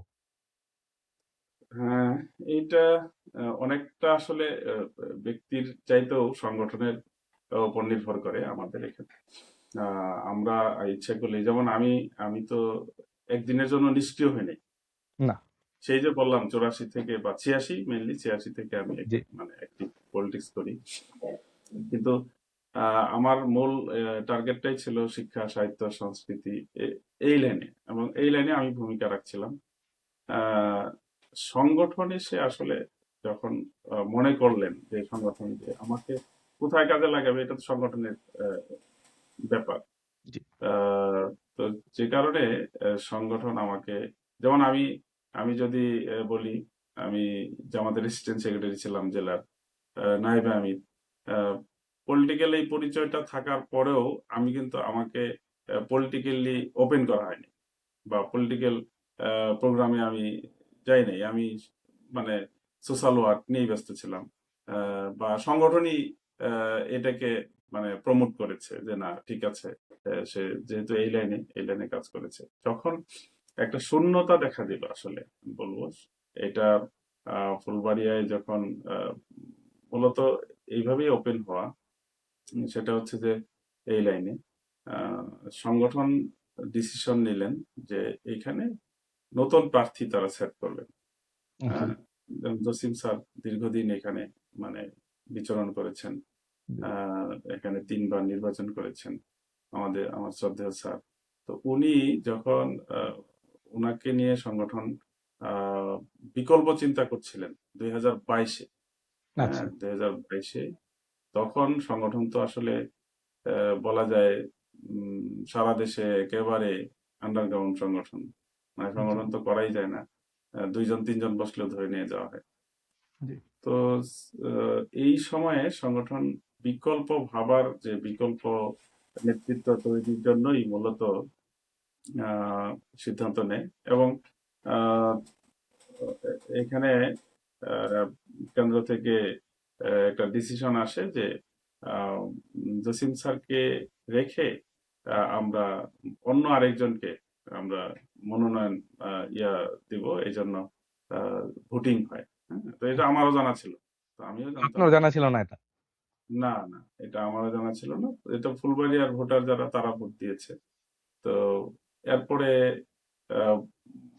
হ্যাঁ, এইটা অনেকটা আসলে ব্যক্তির চাইতেও সংগঠনের উপর নির্ভর করে আমাদের এখানে। আমরা ইচ্ছা করলে, যেমন আমি আমি তো একদিনের জন্য নিষ্ক্রিয় হইনি। না। সেই যে বললাম 84 থেকে বা 86, মেনলি 86 থেকে আমি জি। মানে অ্যাক্টিভ পলিটিক্স করি। কিন্তু আমার মূল টার্গেটটাই ছিল শিক্ষা, সাহিত্য, সংস্কৃতি, এই লাইনে, এবং এই লাইনে আমি ভূমিকা রাখছিলাম। আহ, সংগঠন এসে আসলে যখন মনে করলেন যে সংগঠন যে আমাকে কোথায় কাজে লাগাবে, এটা তো সংগঠনের ব্যাপার। জি। আহ, তো যে কারণে সংগঠন আমাকে, যেমন আমি আমি যদি বলি, আমি জামাতের রেসিডেন্ট সেক্রেটারি ছিলাম জেলার, নায়েবে আমির। পলিটিক্যাল এই পরিচয়টা থাকার পরেও আমি কিন্তু আমাকে পলিটিক্যালি ওপেন করা হয়নি, বা পলিটিক্যাল প্রোগ্রামে আমি যাই নাই। আমি মানে সোশ্যাল ওয়ার্ক নিয়েই ব্যস্ত ছিলাম। বা সংগঠনই এটাকে মানে প্রমোট করেছে যে না ঠিক আছে, সে যেহেতু এই লাইনে কাজ করেছে। যখন একটা শূন্যতা দেখা দিল আসলে, বলবো এটা ফুলবাড়িয়ায় যখন আহ, মূলত এইভাবেই ওপেন হওয়া, সেটা হচ্ছে যে এই লাইনে আহ, সংগঠন ডিসিশন নিলেন যে এইখানে নতুন প্রার্থী তারা সেট করবেন। আচ্ছা। যেমন জসিম স্যার দীর্ঘদিন এখানে মানে বিচরণ করেছেন। এখানে 3 বার নির্বাচন করেছেন আমার শ্রদ্ধেয় স্যার। তো উনি যখন উনাকে নিয়ে সংগঠন আহ, বিকল্প চিন্তা করছিলেন 2022-এ, হ্যাঁ আচ্ছা, 2022-এ, তখন সংগঠন তো আসলে বলা যায় সারা দেশে একেবারে আন্ডারগ্রাউন্ড সংগঠন, মানে জি, সংগঠন তো করাই যায় না, 2-3 জন বসলেও ধরে নিয়ে যাওয়া হয়। জি, তো এই সময়ে সংগঠন বিকল্প ভাবার যে বিকল্প নেতৃত্ব তৈরির জন্যই মূলত আহ, সিদ্ধান্ত নেয়। এবং আহ, এখানে আহ, কেন্দ্র থেকে একটা ডিসিশন আসে যে আহ, জসিম স্যারকে রেখে আমরা অন্য আরেকজনকে আমরা মনোনয়ন দিব, এই জন্য ভোটিং হয়। হ্যাঁ, তো এটা আমারও জানা ছিল, তো আমিও জানতাম। আপনার জানা ছিল না এটা? না, না, এটা আমারও জানা ছিল না। এটা ফুলবাড়িয়ার ভোটার যারা তারা ভোট দিয়েছে। তো এরপরে আহ,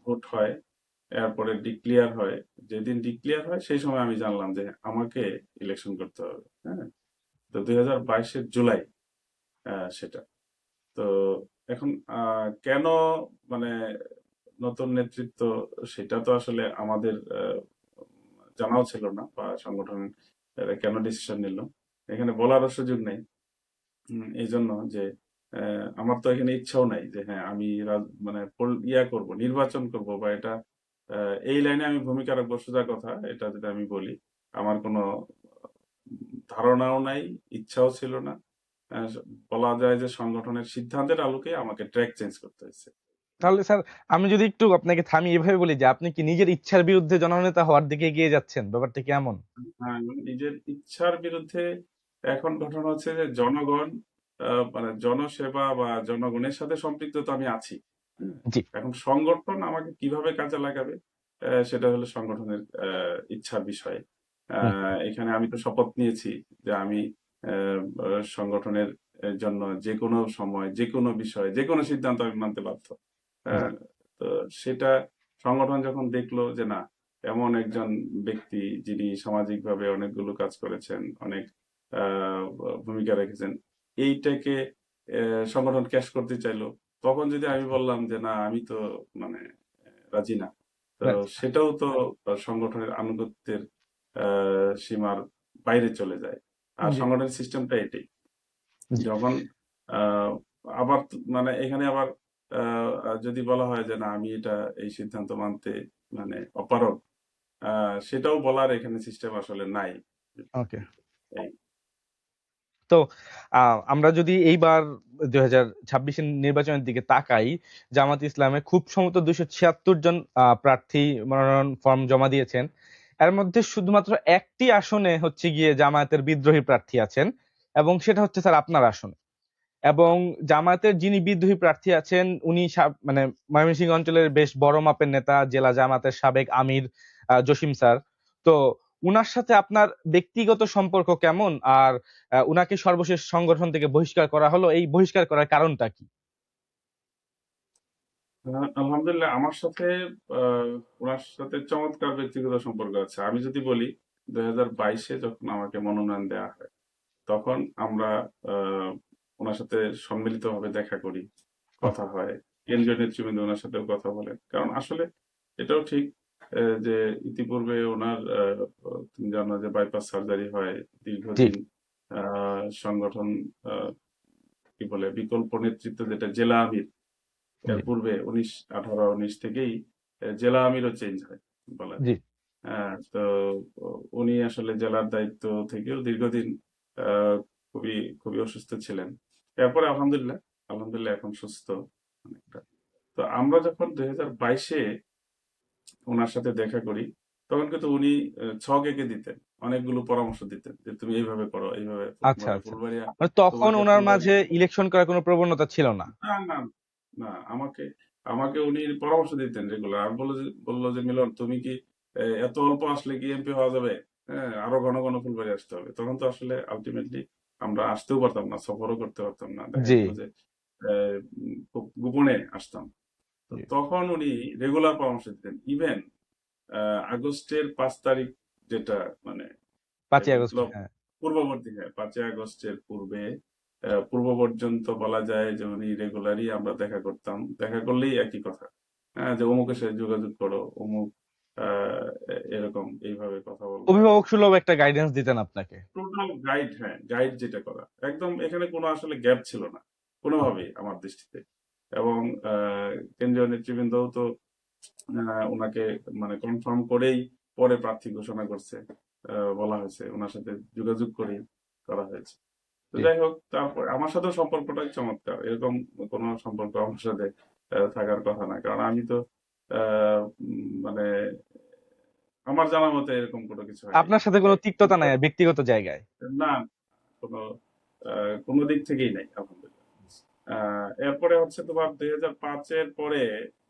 ভোট হয়, এরপরে ডিক্লিয়ার হয়। যেদিন ডিক্লিয়ার হয় সেই সময় আমি জানলাম যে আমাকে ইলেকশন করতে হবে। হ্যাঁ, তো 2022-এর জুলাই সেটা। তো এখন কেন, মানে নতুন নেতৃত্ব, সেটা তো আসলে আমাদের জানাও ছিল না, বা সংগঠন কেন ডিসিশন নিল এখানে বলারও সুযোগ নেই। এই জন্য যে আমার তো এখানে ইচ্ছাও নাই যে হ্যাঁ আমি মানে করব, নির্বাচন করব, বা এটা এই লাইনে আমি ভূমিকা রাখবো। সোজা কথা, এটা যদি আমি বলি, আমার কোনো ধারণাও নাই, ইচ্ছাও ছিল না। আহ, বলা যায় যে সংগঠনের সিদ্ধান্তের আলোকে আমাকে ট্র্যাক চেঞ্জ করতে হয়েছে। তাহলে স্যার, আমি যদি একটু আপনাকে থামিয়ে এভাবে বলি যে আপনি কি নিজের ইচ্ছার বিরুদ্ধে জননেতা হওয়ার দিকে এগিয়ে যাচ্ছেন, ব্যাপারটা কি এমন? হ্যাঁ, নিজের ইচ্ছার বিরুদ্ধে। এখন ঘটনা হচ্ছে যে জনগণ, মানে জনসেবা বা জনগণের সাথে সম্পৃক্ত তো আমি আছি। হ্যাঁ, জি, এখন সংগঠন আমাকে কিভাবে কাজে লাগাবে, সেটা হলো সংগঠনের ইচ্ছার বিষয়। হুম, এখানে আমি তো শপথ নিয়েছি যে আমি সংগঠনের জন্য যে কোনো সময়, যে কোনো বিষয়ে, যে কোনো সিদ্ধান্ত আমি মানতে বাধ্য। জি, হ্যাঁ, তো সেটা সংগঠন যখন দেখলো যে না, এমন একজন ব্যক্তি যিনি সামাজিকভাবে অনেকগুলো কাজ করেছেন, অনেক আহ, ভূমিকা রেখেছেন, এইটাকে সংগঠন ক্যাশ করতে চাইলো, তখন যদি আমি বললাম যে না আমি তো মানে রাজি না, তো রাইট, সেটাও তো সংগঠনের আনুগত্যের সীমার বাইরে চলে যায়। আর জি, সংগঠনের সিস্টেমটা এটাই। জি। যখন আহ, আবার মানে এখানে আবার যদি বলা হয় যে না আমি এটা এই সিদ্ধান্ত মানতে মানে অপারগ, সেটাও বলার এখানে সিস্টেম আসলে নাই। ওকে। এই তো আমরা যদি এইবার 2026-এর নির্বাচনের দিকে তাকাই, জামাত ইসলামে খুব সম্ভবত 276 জন প্রার্থী মনোনয়ন ফর্ম জমা দিয়েছেন। এর মধ্যে শুধুমাত্র একটি আসনে হচ্ছে গিয়ে জামায়াতের বিদ্রোহী প্রার্থী আছেন, এবং সেটা হচ্ছে স্যার আপনার আসনে। এবং জামায়াতের যিনি বিদ্রোহী প্রার্থী আছেন উনি মানে ময়মনসিংহ অঞ্চলের বেশ বড় মাপের নেতা, জেলা জামাতের সাবেক আমির জসিম স্যার। তো উনার সাথে আপনার ব্যক্তিগত সম্পর্ক কেমন? আর উনাকে সর্বশেষ সংগঠন থেকে বহিষ্কার করা হলো, এই বহিষ্কার করার কারণটা কি? আলহামদুলিল্লাহ, আমার সাথে আহ, ওনার সাথে চমৎকার ব্যক্তিগত সম্পর্ক আছে। আমি যদি বলি, 2022-এ যখন আমাকে মনোনয়ন দেওয়া হয়, তখন আমরা আহ, ওনার সাথে সম্মিলিতভাবে দেখা করি, হুম, কথা হয়। কেন্দ্রীয় নেতৃবৃন্দ ওনার সাথেও কথা বলেন, কারণ আসলে এটাও ঠিক যে ইতিপূর্বে ওনার তুমি জানো যে বাইপাস সার্জারি হয়। জি, দীর্ঘদিন সংগঠন কি বলে বিকল্প নেতৃত্ব, যেটা জেলা আমির, এর জি, পূর্বে 1918-19 থেকেই জেলা আমিরও চেঞ্জ হয় বলা জি, যায়। তো উনি আসলে জেলার দায়িত্ব থেকেও দীর্ঘদিন আহ, খুবই খুবই অসুস্থ ছিলেন। এরপরে আলহামদুলিল্লাহ, আলহামদুলিল্লাহ এখন সুস্থ অনেকটা। তো আমরা যখন 2022-এ ওনার সাথে দেখা করি, তখন কিন্তু উনি ছক এঁকে দিতেন, অনেকগুলো পরামর্শ দিতেন যে তুমি এইভাবে করো, এইভাবে আচ্ছা, মানে আচ্ছা। ফুলবাড়িয়া, মানে তখন তোমাকে ওনার মাঝে ফুলবাড়িয়া। ইলেকশন করার কোনো প্রবণতা ছিল না? না, না, না, আমাকে আমাকে উনি পরামর্শ দিতেন রেগুলার। আর বললো যে মিলন, তুমি কি এত অল্প আসলে কি এমপি হওয়া যাবে? হ্যাঁ, আরো ঘন ঘন ফুলবাড়ি আসতে হবে। তখন তো আসলে আলটিমেটলি আমরা আসতেও পারতাম না, সফরও করতে পারতাম না, দেখা জি, গেল যে খুব গোপনে আসতাম। তো জি, তখন উনি রেগুলার পরামর্শ দিতেন। ইভেন আগস্টের 5 তারিখ, যেটা মানে 5ই আগস্ট, বিপ্লব হ্যাঁ। পূর্ববর্তী, হ্যাঁ, 5ই আগস্টের পূর্বে পূর্ব পর্যন্ত বলা যায় যে উনি রেগুলারই আমরা দেখা করতাম, দেখা করলেই একই কথা, হ্যাঁ, যে অমুকের সাথে যোগাযোগ করো, অমুক এরকম এইভাবে কথা বলবা। অভিভাবক সুলভ একটা গাইডেন্স দিতেন আপনাকে। টোটাল গাইড, হ্যাঁ, গাইড যেটা করা একদম, এখানে কোনো আসলে গ্যাপ ছিল না কোনোভাবেই আমার দৃষ্টিতে। এবং কেন্দ্রীয় নেতৃবৃন্দও তো ওনাকে মানে কনফার্ম করেই পরে প্রার্থী ঘোষণা করছে, বলা হয়েছে ওনার সাথে যোগাযোগ করেই করা হয়েছে। তো জি। যাই হোক, তারপর আমার সাথেও সম্পর্কটাই চমৎকার, এরকম কোনো সম্পর্ক আমার সাথে থাকার কথা না, কারণ আমি তো মানে আমার জানা মতে এরকম কোনো কিছু হয়নি। আপনার সাথে কোনো তিক্ততা নাই ব্যক্তিগত জায়গায়? না, কোনো কোনো দিক থেকেই নাই আলহামদুলিল্লাহ। এরপরে হচ্ছে তোমার 2005-এর পরে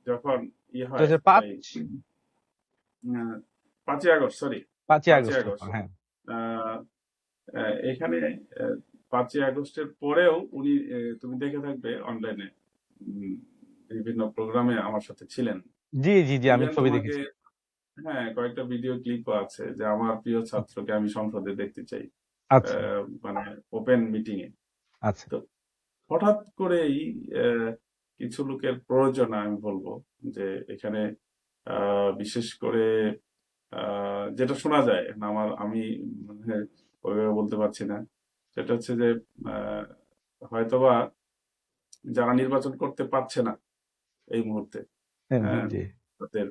যখন ইয়ে হয়, 2005, ওই 5ই আগস্ট, সরি, 5ই পাঁচই আগস্ট, আগস্ট হ্যাঁ। আহ, এখানে 5ই আগস্টের পরেও উনি, তুমি দেখে থাকবে অনলাইনে বিভিন্ন প্রোগ্রামে আমার সাথে ছিলেন। জি, জি, জি, আমি ইভেন ছবি তোমাকে, দেখেছি। হ্যাঁ, কয়েকটা ভিডিও ক্লিপও আছে যে আমার প্রিয় ছাত্রকে আমি সংসদে দেখতে চাই, আচ্ছা, মানে ওপেন মিটিং এ। আচ্ছা। তো হঠাৎ করেই আহ, কিছু লোকের প্রয়োজন, আমি বলবো যে এখানে বিশেষ করে যেটা শোনা যায়, না আমি মানে ওইভাবে বলতে পারছি না, সেটা হচ্ছে যে আহ, হয়তোবা যারা নির্বাচন করতে পারছে না এই মুহূর্তে, হ্যাঁ, হ্যাঁ, হ্যাঁ, জি। তাদের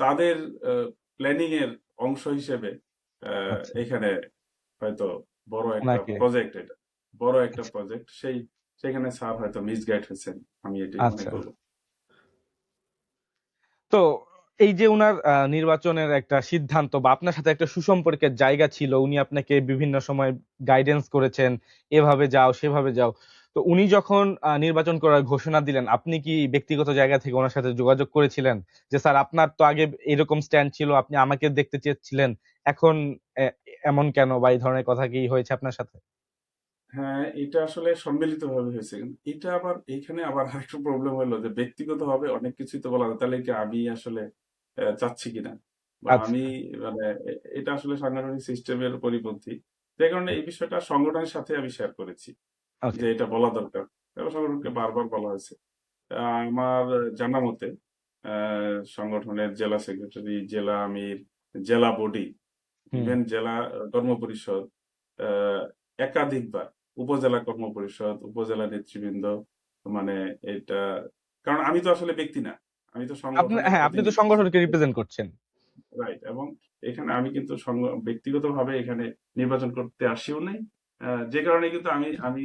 তাদের প্ল্যানিং এর অংশ হিসেবে আচ্ছা, এখানে হয়তো বড় একটা ওনাকে। প্রজেক্ট, এটা বড় একটা আচ্ছা, প্রজেক্ট, সেখানে স্যার হয়তো মিসগাইড হয়েছেন, আমি এটাই মনে আচ্ছা। করবো। তো এই যে উনার নির্বাচনের একটা সিদ্ধান্ত বা আপনার সাথে একটা সুসম্পর্কের জায়গা ছিল, উনি আপনাকে বিভিন্ন সময় গাইডেন্স করেছেন, এভাবে যাও সেভাবে যাও। তো উনি যখন নির্বাচন করার ঘোষণা দিলেন, আপনি কি ব্যক্তিগত জায়গা থেকে ওনার সাথে যোগাযোগ করেছিলেন যে স্যার আপনার তো আগে এরকম স্ট্যান্ড ছিল, আপনি আমাকে দেখতে চেয়েছিলেন, এখন এমন কেন, বা এই ধরনের কথা কি হয়েছে আপনার সাথে? হ্যাঁ, এটা আসলে সম্মিলিত ভাবে হয়েছে, কিন্তু এটা আবার এইখানে আবার আরেকটু প্রবলেম হলো যে ব্যক্তিগত ভাবে অনেক কিছুই তো বলা যায়, তাহলে কি আমি আসলে চাচ্ছি কিনা, বা আচ্ছা, আমি মানে এটা আসলে সাংগঠনিক সিস্টেমের পরিপন্থী, যে কারণে এই বিষয়টা সংগঠনের সাথে আমি শেয়ার করেছি ওকে। যে এটা বলা দরকার, এবং সংগঠনকে বারবার বলা হয়েছে। আমার জানা মতে সংগঠনের জেলা সেক্রেটারি, জেলা আমির, জেলা বডি, হুম। ইভেন জেলা কর্ম পরিষদ, আহ, একাধিকবার উপজেলা কর্ম পরিষদ, উপজেলা নেতৃবৃন্দ, মানে এটা, কারণ আমি তো আসলে ব্যক্তি না, আমি তো আপনি, সংগঠনের হ্যাঁ, আপনি তো প্রতিনিধি, সংগঠনকে রিপ্রেজেন্ট করছেন। রাইট। এবং এখানে আমি কিন্তু ব্যক্তিগতভাবে এখানে নির্বাচন করতে আসিও নাই, যে কারণে কিন্তু আমি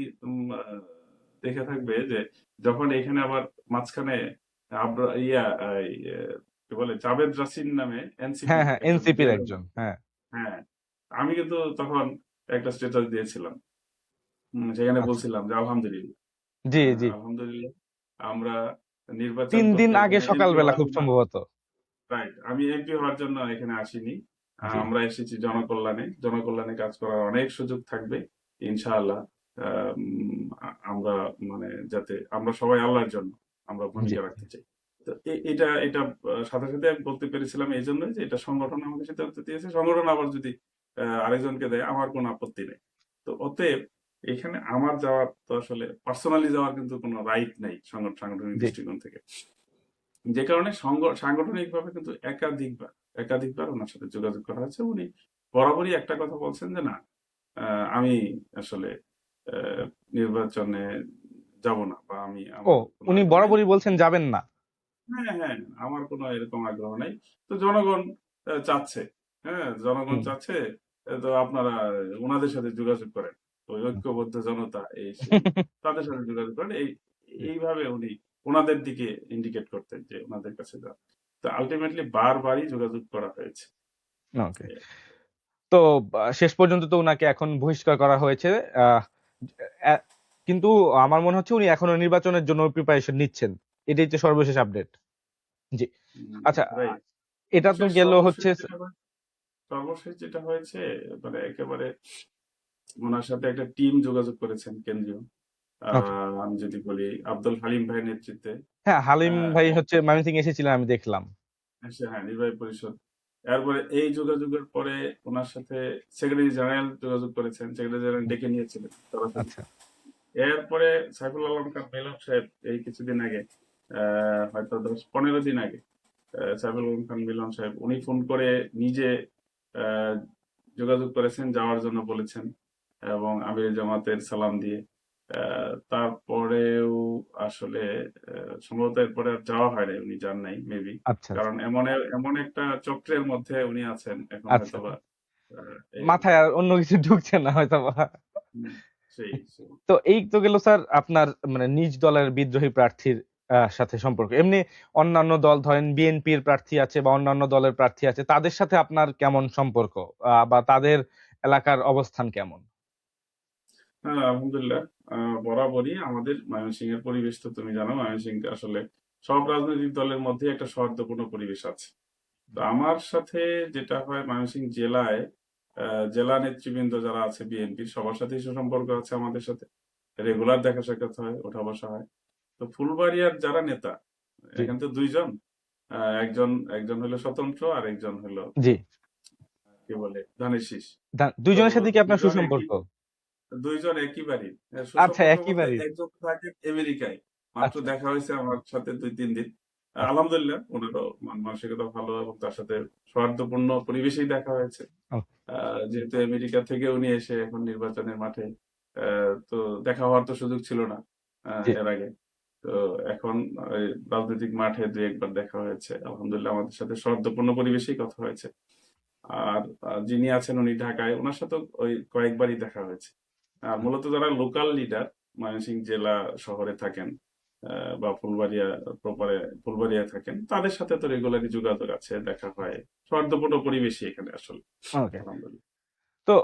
দেখে থাকবে যে যখন এখানে আবার মাঝখানে ইয়া এই, কি বলে, জাভেদ রাসিন নামে হ্যাঁ, এনসিপির হ্যাঁ, একজন এনসিপির বিএলও, একজন, হ্যাঁ। হ্যাঁ, আমি কিন্তু তখন একটা স্ট্যাটাস দিয়েছিলাম, সেখানে আচ্ছা, বলছিলাম যে আলহামদুলিল্লাহ, জি, জি। আলহামদুলিল্লাহ, আমরা নির্বাচন 3 দিন করতে, আগে এখানে এমপি সকালবেলা হওয়ার খুব জন্য, সম্ভবত। রাইট, আমি এমপি হওয়ার জন্য এখানে আসিনি, জি, আমরা এসেছি জনকল্যাণে, জনকল্যাণে কাজ করার অনেক সুযোগ থাকবে ইনশাআল্লাহ। আমরা মানে যাতে আমরা সবাই আল্লাহর জন্য আমরা জি, ভূমিকা রাখতে চাই। তো এটা এটা সাথে সাথে আমি বলতে পেরেছিলাম এই জন্যই যে এটা সংগঠন আমাকে সিদ্ধান্ত দিয়েছে, সংগঠন আবার যদি আরেকজনকে দেয় আমার কোনো আপত্তি নেই। তো অতএব এখানে আমার যাওয়ার তো আসলে পার্সোনালি যাওয়ার কিন্তু কোনো রাইট নেই সাংগঠনিক জি। দৃষ্টিকোণ থেকে, যে কারণে সাংগঠনিকভাবে কিন্তু একাধিকবার একাধিকবার ওনার সাথে যোগাযোগ করা হয়েছে। উনি বরাবরই একটা কথা বলছেন যে না, আমি আসলে আহ, নির্বাচনে যাব না, বা আমি ও, আমার কোনো উনি আগ্রহ নেই। বরাবরই বলছেন যাবেন না? হ্যাঁ, হ্যাঁ, আমার কোনো এরকম আগ্রহ নেই। তো জনগণ চাচ্ছে, হ্যাঁ, জনগণ হুম। চাচ্ছে, তো আপনারা ওনাদের সাথে যোগাযোগ করেন, ওই ঐক্যবদ্ধ জনতা এই সেই, তাদের সাথে যোগাযোগ করেন, এইভাবে উনি ওনাদের দিকে ইন্ডিকেট করতেন যে ওনাদের কাছে যান। তো আলটিমেটলি বারবারই যোগাযোগ করা হয়েছে। ওকে। তো শেষ পর্যন্ত তো উনাকে এখন বহিষ্কার করা হয়েছে। আহ, আহ, কিন্তু আমার মনে হচ্ছে উনি এখনো নির্বাচনের জন্য প্রিপারেশন নিচ্ছেন। এটাই তো সর্বশেষ আপডেট। জি। আচ্ছা, রাইট। এটা তো গেল হচ্ছে। সর্বশেষ যেটা হয়েছে, মানে একেবারে ওনার সাথে একটা টিম যোগাযোগ করেছেন কেন্দ্রীয়, ওকে। আমি যদি বলি আব্দুল হালিম ভাইয়ের নেতৃত্বে, হ্যাঁ, হালিম আহ, ভাই হচ্ছে ময়মনসিং এসেছিলেন, আমি দেখলাম। হ্যাঁ, নির্বাহী পরিষদ, এরপরে এই যোগাযোগের পরে ওনার সাথে সেক্রেটারি জেনারেল যোগাযোগ করেছেন, সেক্রেটারি জেনারেল ডেকে নিয়েছিলেন সরাসরি। আচ্ছা এরপরে সাইফুল আলম খান মিলন সাহেব এই কিছুদিন আগে, হয়তো 10-15 দিন আগে, সাইফুল আলম খান মিলন সাহেব উনি ফোন করে নিজে আহ, যোগাযোগ করেছেন, যাওয়ার জন্য বলেছেন, এবং আমির জামাতের সালাম দিয়ে। তারপরেও আসলে সম্ভবত এরপরে আর যাওয়া হয় নাই, উনি যান নাই মেবি। আচ্ছা আচ্ছা কারণ এমন এমন একটা চক্রের মধ্যে উনি আছেন এখন, আচ্ছা হয়তোবা এই আর কি। মাথায় আর অন্য কিছু ঢুকছে না হয়তো বা। হুম, সেই সেই। তো এই তো গেল স্যার আপনার মানে নিজ দলের বিদ্রোহী প্রার্থীর সাথে সম্পর্ক। এমনি অন্যান্য দল ধরেন বিএনপির প্রার্থী আছে বা অন্যান্য দলের প্রার্থী আছে, তাদের সাথে আপনার কেমন সম্পর্ক বা তাদের এলাকার অবস্থান কেমন? হ্যাঁ, আলহামদুলিল্লাহ। বরাবরই আমাদের ময়মনসিংহের পরিবেশ তো তুমি জানো, ময়মনসিংহ আসলে সব রাজনৈতিক দলের মধ্যে একটা সৌহার্দ্যপূর্ণ পরিবেশ আছে। তো আমার সাথে যেটা হয়, ময়মনসিংহ জেলায় জেলা নেতৃবৃন্দ যারা আছে বিএনপির, সবার সাথেই সুসম্পর্ক আছে আমাদের সাথে। রেগুলার দেখা সাক্ষাৎ হয়, ওঠা বসা হয়। তো ফুলবাড়িয়ার যারা নেতা, জি এখান তো দুইজন, একজন একজন হলো স্বতন্ত্র, আর একজন হলো জি কি বলে ধানের শীষ। তো দুইজনের সাথে কি আপনার দুইজন একই, সুসম্পর্ক? দুইজন একই বাড়ির। আচ্ছা সুসম্পর্ক একই বলতে বাড়ি। একজন থাকে আমেরিকায়, মাত্র আচ্ছা দেখা হয়েছে আমার সাথে 2-3 দিন। আচ্ছা আলহামদুলিল্লাহ, ওনারও মানসিকতা ভালো, এবং তার সাথে সৌহার্দ্যপূর্ণ পরিবেশেই দেখা হয়েছে। ও, যেহেতু আমেরিকা থেকে উনি এসে এখন নির্বাচনের মাঠে, তো দেখা হওয়ার তো সুযোগ ছিল না জি এর আগে। তো এখন ওই রাজনৈতিক মাঠে 2-1 বার দেখা হয়েছে, আলহামদুলিল্লাহ আমাদের সাথে সৌহার্দ্যপূর্ণ পরিবেশেই কথা হয়েছে। আর যিনি আছেন উনি ঢাকায়, ওনার সাথে ওই কয়েকবারই দেখা হয়েছে। আর মূলত যারা লোকাল লিডার ময়মনসিংহ জেলা শহরে থাকেন, বা ফুলবাড়িয়া প্রপারে ফুলবাড়িয়া থাকেন, তাদের সাথে তো রেগুলারই যোগাযোগ আছে, দেখা হয়। সৌহার্দ্যপূর্ণ পরিবেশই এখানে আসলে, ওকে। আলহামদুলিল্লাহ। তো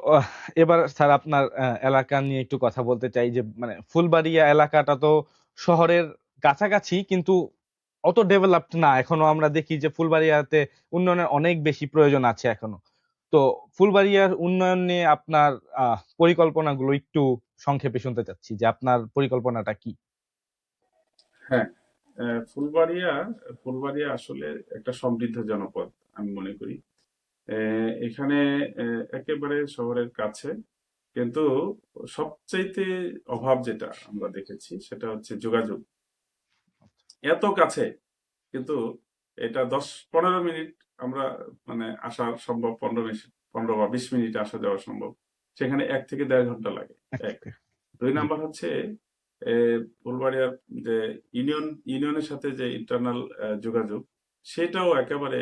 এবার স্যার আপনার এলাকা নিয়ে একটু কথা বলতে চাই যে মানে ফুলবাড়িয়া এলাকাটা তো শহরের কাছাকাছি, কিন্তু অত ডেভেলপড না এখনো। আমরা দেখি যে ফুলবাড়িয়াতে উন্নয়নের অনেক বেশি প্রয়োজন আছে এখনো। তো ফুলবাড়িয়ার উন্নয়ন নিয়ে আপনার পরিকল্পনাগুলো একটু সংক্ষেপে শুনতে চাচ্ছি যে আপনার পরিকল্পনাটা কি? হ্যাঁ, ফুলবাড়িয়া ফুলবাড়িয়া আসলে একটা সমৃদ্ধ জনপদ আমি মনে করি। এখানে একেবারে শহরের কাছে, কিন্তু সবচাইতে অভাব যেটা আমরা দেখেছি সেটা হচ্ছে যোগাযোগ। এত কাছে, কিন্তু এটা 10-15 মিনিট আমরা মানে আসা সম্ভব, 15 বা 20 মিনিট আসা যাওয়া সম্ভব, সেখানে 1 থেকে দেড় ঘন্টা লাগে। এক। দুই জি নাম্বার হচ্ছে এ, ফুলবাড়িয়ার যে ইউনিয়নের সাথে যে ইন্টারনাল যোগাযোগ, সেটাও একেবারে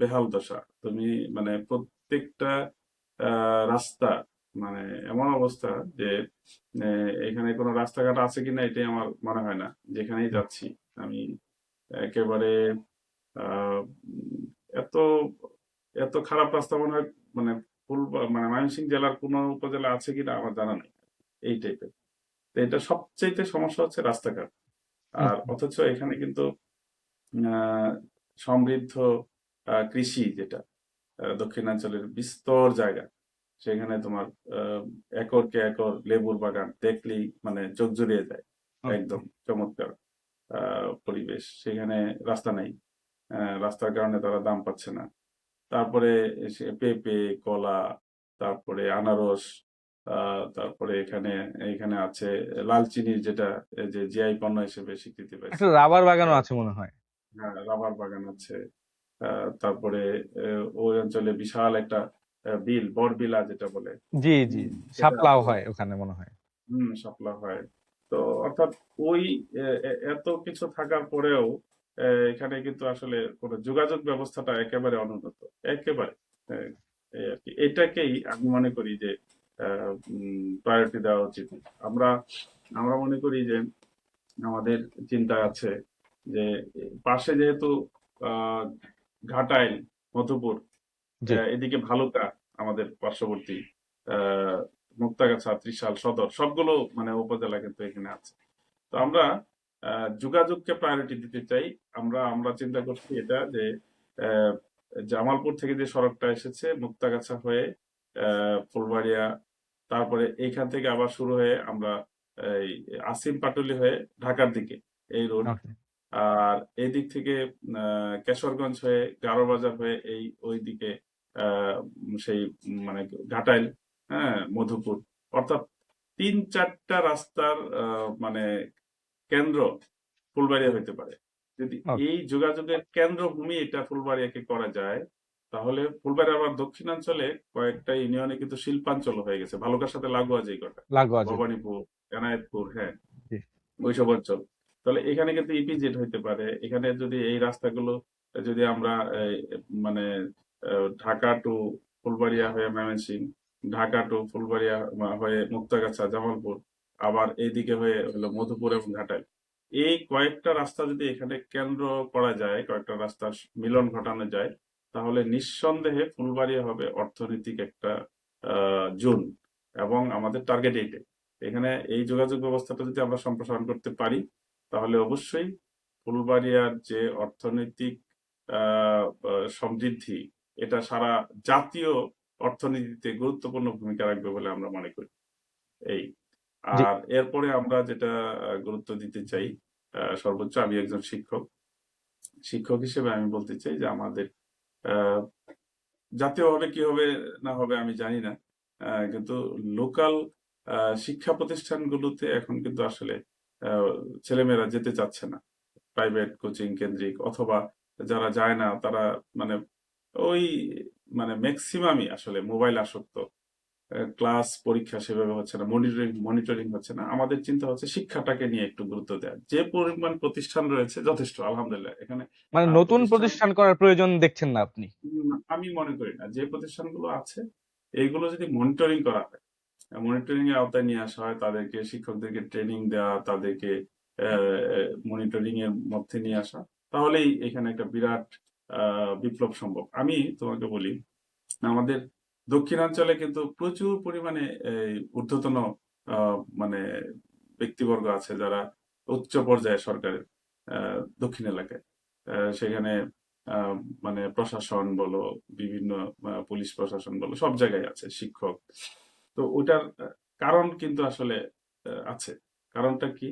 বেহাল দশা। তুমি মানে প্রত্যেকটা রাস্তা, মানে এমন অবস্থা যে এখানে কোনো রাস্তাঘাট আছে কিনা এটাই আমার মনে হয় না, যেখানেই যাচ্ছি আমি একেবারে আহ, উম, এত এত খারাপ রাস্তা মনে হয়, মানে মানে ময়মনসিংহ জেলার কোনো উপজেলা আছে কিনা আমার জানা নেই এই টাইপের। তো এটা সবচেয়ে সমস্যা হচ্ছে রাস্তাঘাট। আর অথচ এখানে কিন্তু আহ, সমৃদ্ধ কৃষি যেটা, দক্ষিণাঞ্চলের বিস্তর জায়গা, সেখানে তোমার আহ, একরকে একর লেবুর বাগান দেখলেই মানে চোখ জুড়িয়ে যায়। একদম চমৎকার পরিবেশ। সেখানে রাস্তা নাই, রাস্তার কারণে তারা দাম পাচ্ছে না। তারপরে পেঁপে, কলা, তারপরে আনারস, তারপরে এখানে এখানে আছে লাল চিনির, যেটা এই যে জিআই পণ্য হিসেবে স্বীকৃতি একটা পাইছে। রাবার বাগানও আহ, আছে মনে হয়। হ্যাঁ, রাবার বাগান আছে। তারপরে ওই অঞ্চলে বিশাল একটা বট বিলা যেটা বলে, জি জি সেটা শাপলাও আছে। হয় ওখানে মনে হয়। শাপলা হয়। তো অর্থাৎ ওই এত কিছু থাকার পরেও এখানে কিন্তু আসলে কোনো যোগাযোগ ব্যবস্থাটা একেবারে অনুন্নত, একেবারে। আহ, এই আর কি, এটাকেই আমি মনে করি যে প্রায়োরিটি দেওয়া উচিত। আমরা আমরা মনে করি যে আমাদের চিন্তা আছে যে পাশে যেহেতু আহ ঘাটাইল, মধুপুর, জি এদিকে ভালুকা, আমাদের পার্শ্ববর্তী, আহ মুক্তাগাছা, ত্রিশাল, সদর, সবগুলো মানে উপজেলা কিন্তু এখানে আছে। তো আমরা যোগাযোগকে প্রায়োরিটি দিতে চাই। আমরা আমরা চিন্তা করছি এটা যে আহ, জামালপুর থেকে যে সড়কটা এসেছে মুক্তাগাছা হয়ে ফুলবাড়িয়া, তারপরে এইখান থেকে আবার শুরু হয়ে আমরা এই আসিম পাটুলি হয়ে ঢাকার দিকে, এই রোড, ওকে আর এদিক থেকে কেশরগঞ্জ হয়ে গারোবাজার হয়ে ওই দিকে সেই মানে ঘাটাইল, হ্যাঁ, মধুপুর, অর্থাৎ 3-4টা রাস্তার মানে কেন্দ্র ফুলবাড়িয়া হইতে পারে। যদি ওকে। এই যোগাযোগের কেন্দ্রভূমি এটা ফুলবাড়িয়াকে করা যায়, তাহলে ফুলবাড়িয়া আবার দক্ষিণাঞ্চলে কয়েকটা ইউনিয়নে কিন্তু শিল্পাঞ্চল হয়ে গেছে, ভালুকার সাথে লাগোয়া যে কটা, লাগোয়া যেটা। ভবানীপুর, এনায়েতপুর, হ্যাঁ, জি। ওইসব অঞ্চল। তাহলে এখানে কিন্তু ইপিজেড হইতে পারে। এখানে যদি এই রাস্তাগুলো যদি আমরা মানে ঢাকা টু ফুলবাড়িয়া হয়ে ময়মনসিংহ, ঢাকা টু ফুলবাড়িয়া হয়ে মুক্তাগাছা, জামালপুর, আবার এইদিকে হয়ে হলো মধুপুর এবং ঘাটাইল, এই কয়েকটা রাস্তা যদি এখানে কেন্দ্র করা যায়, কয়েকটা রাস্তার মিলন ঘটানো যায়, তাহলে নিঃসন্দেহে ফুলবাড়িয়া হবে অর্থনৈতিক একটা জোন। এবং আমাদের টার্গেট এইটাই। এখানে এই যোগাযোগ ব্যবস্থাটা যদি আমরা সম্প্রসারণ করতে পারি, তাহলে অবশ্যই ফুলবাড়িয়ার যে অর্থনৈতিক সমৃদ্ধি, এটা সারা জাতীয় অর্থনীতিতে গুরুত্বপূর্ণ ভূমিকা রাখবে বলে আমরা মনে করি। এই জি। আর এরপরে আমরা যেটা গুরুত্ব দিতে চাই, সর্বোচ্চ আমি একজন শিক্ষক, শিক্ষক হিসেবে আমি বলতে চাই যে আমাদের আহ, জাতীয়ভাবে কি হবে না হবে আমি জানি না, কিন্তু লোকাল শিক্ষা প্রতিষ্ঠানগুলোতে এখন কিন্তু আসলে আহ, ছেলেমেয়েরা যেতে চাচ্ছে না, প্রাইভেট কোচিং কেন্দ্রিক, অথবা যারা যায় না তারা মানে ওই মানে ম্যাক্সিমামই আসলে মোবাইল আসক্ত। ক্লাস পরীক্ষা সেভাবে হচ্ছে না, মনিটরিং হচ্ছে না। আমাদের চিন্তা হচ্ছে শিক্ষাটাকে নিয়ে একটু গুরুত্ব দেওয়া। যে পরিমাণ প্রতিষ্ঠান রয়েছে যথেষ্ট, আলহামদুলিল্লাহ। এখানে মানে নতুন প্রতিষ্ঠান প্রতিষ্ঠান করার প্রয়োজন দেখছেন না আপনি? আমি মনে করি না। যে প্রতিষ্ঠানগুলো আছে এইগুলো যদি মনিটরিং করা হয়, মনিটরিং এর আওতায় নিয়ে আসা হয়, তাদেরকে শিক্ষকদেরকে ট্রেনিং দেওয়া, তাদেরকে মনিটরিং এর মধ্যে নিয়ে আসা, তাহলেই এখানে একটা বিরাট বিপ্লব সম্ভব। আমি তোমাকে বলি, আমাদের দক্ষিণাঞ্চলে কিন্তু প্রচুর পরিমাণে এই ঊর্ধ্বতন মানে ব্যক্তিবর্গ আছে যারা উচ্চ পর্যায়ে সরকারের দক্ষিণ এলাকায়, সেখানে আহ, মানে প্রশাসন বলো, বিভিন্ন পুলিশ প্রশাসন বলো, সব জায়গায় আছে শিক্ষক। তো ওটার কারণ কিন্তু আসলে আছে। কারণটা কি?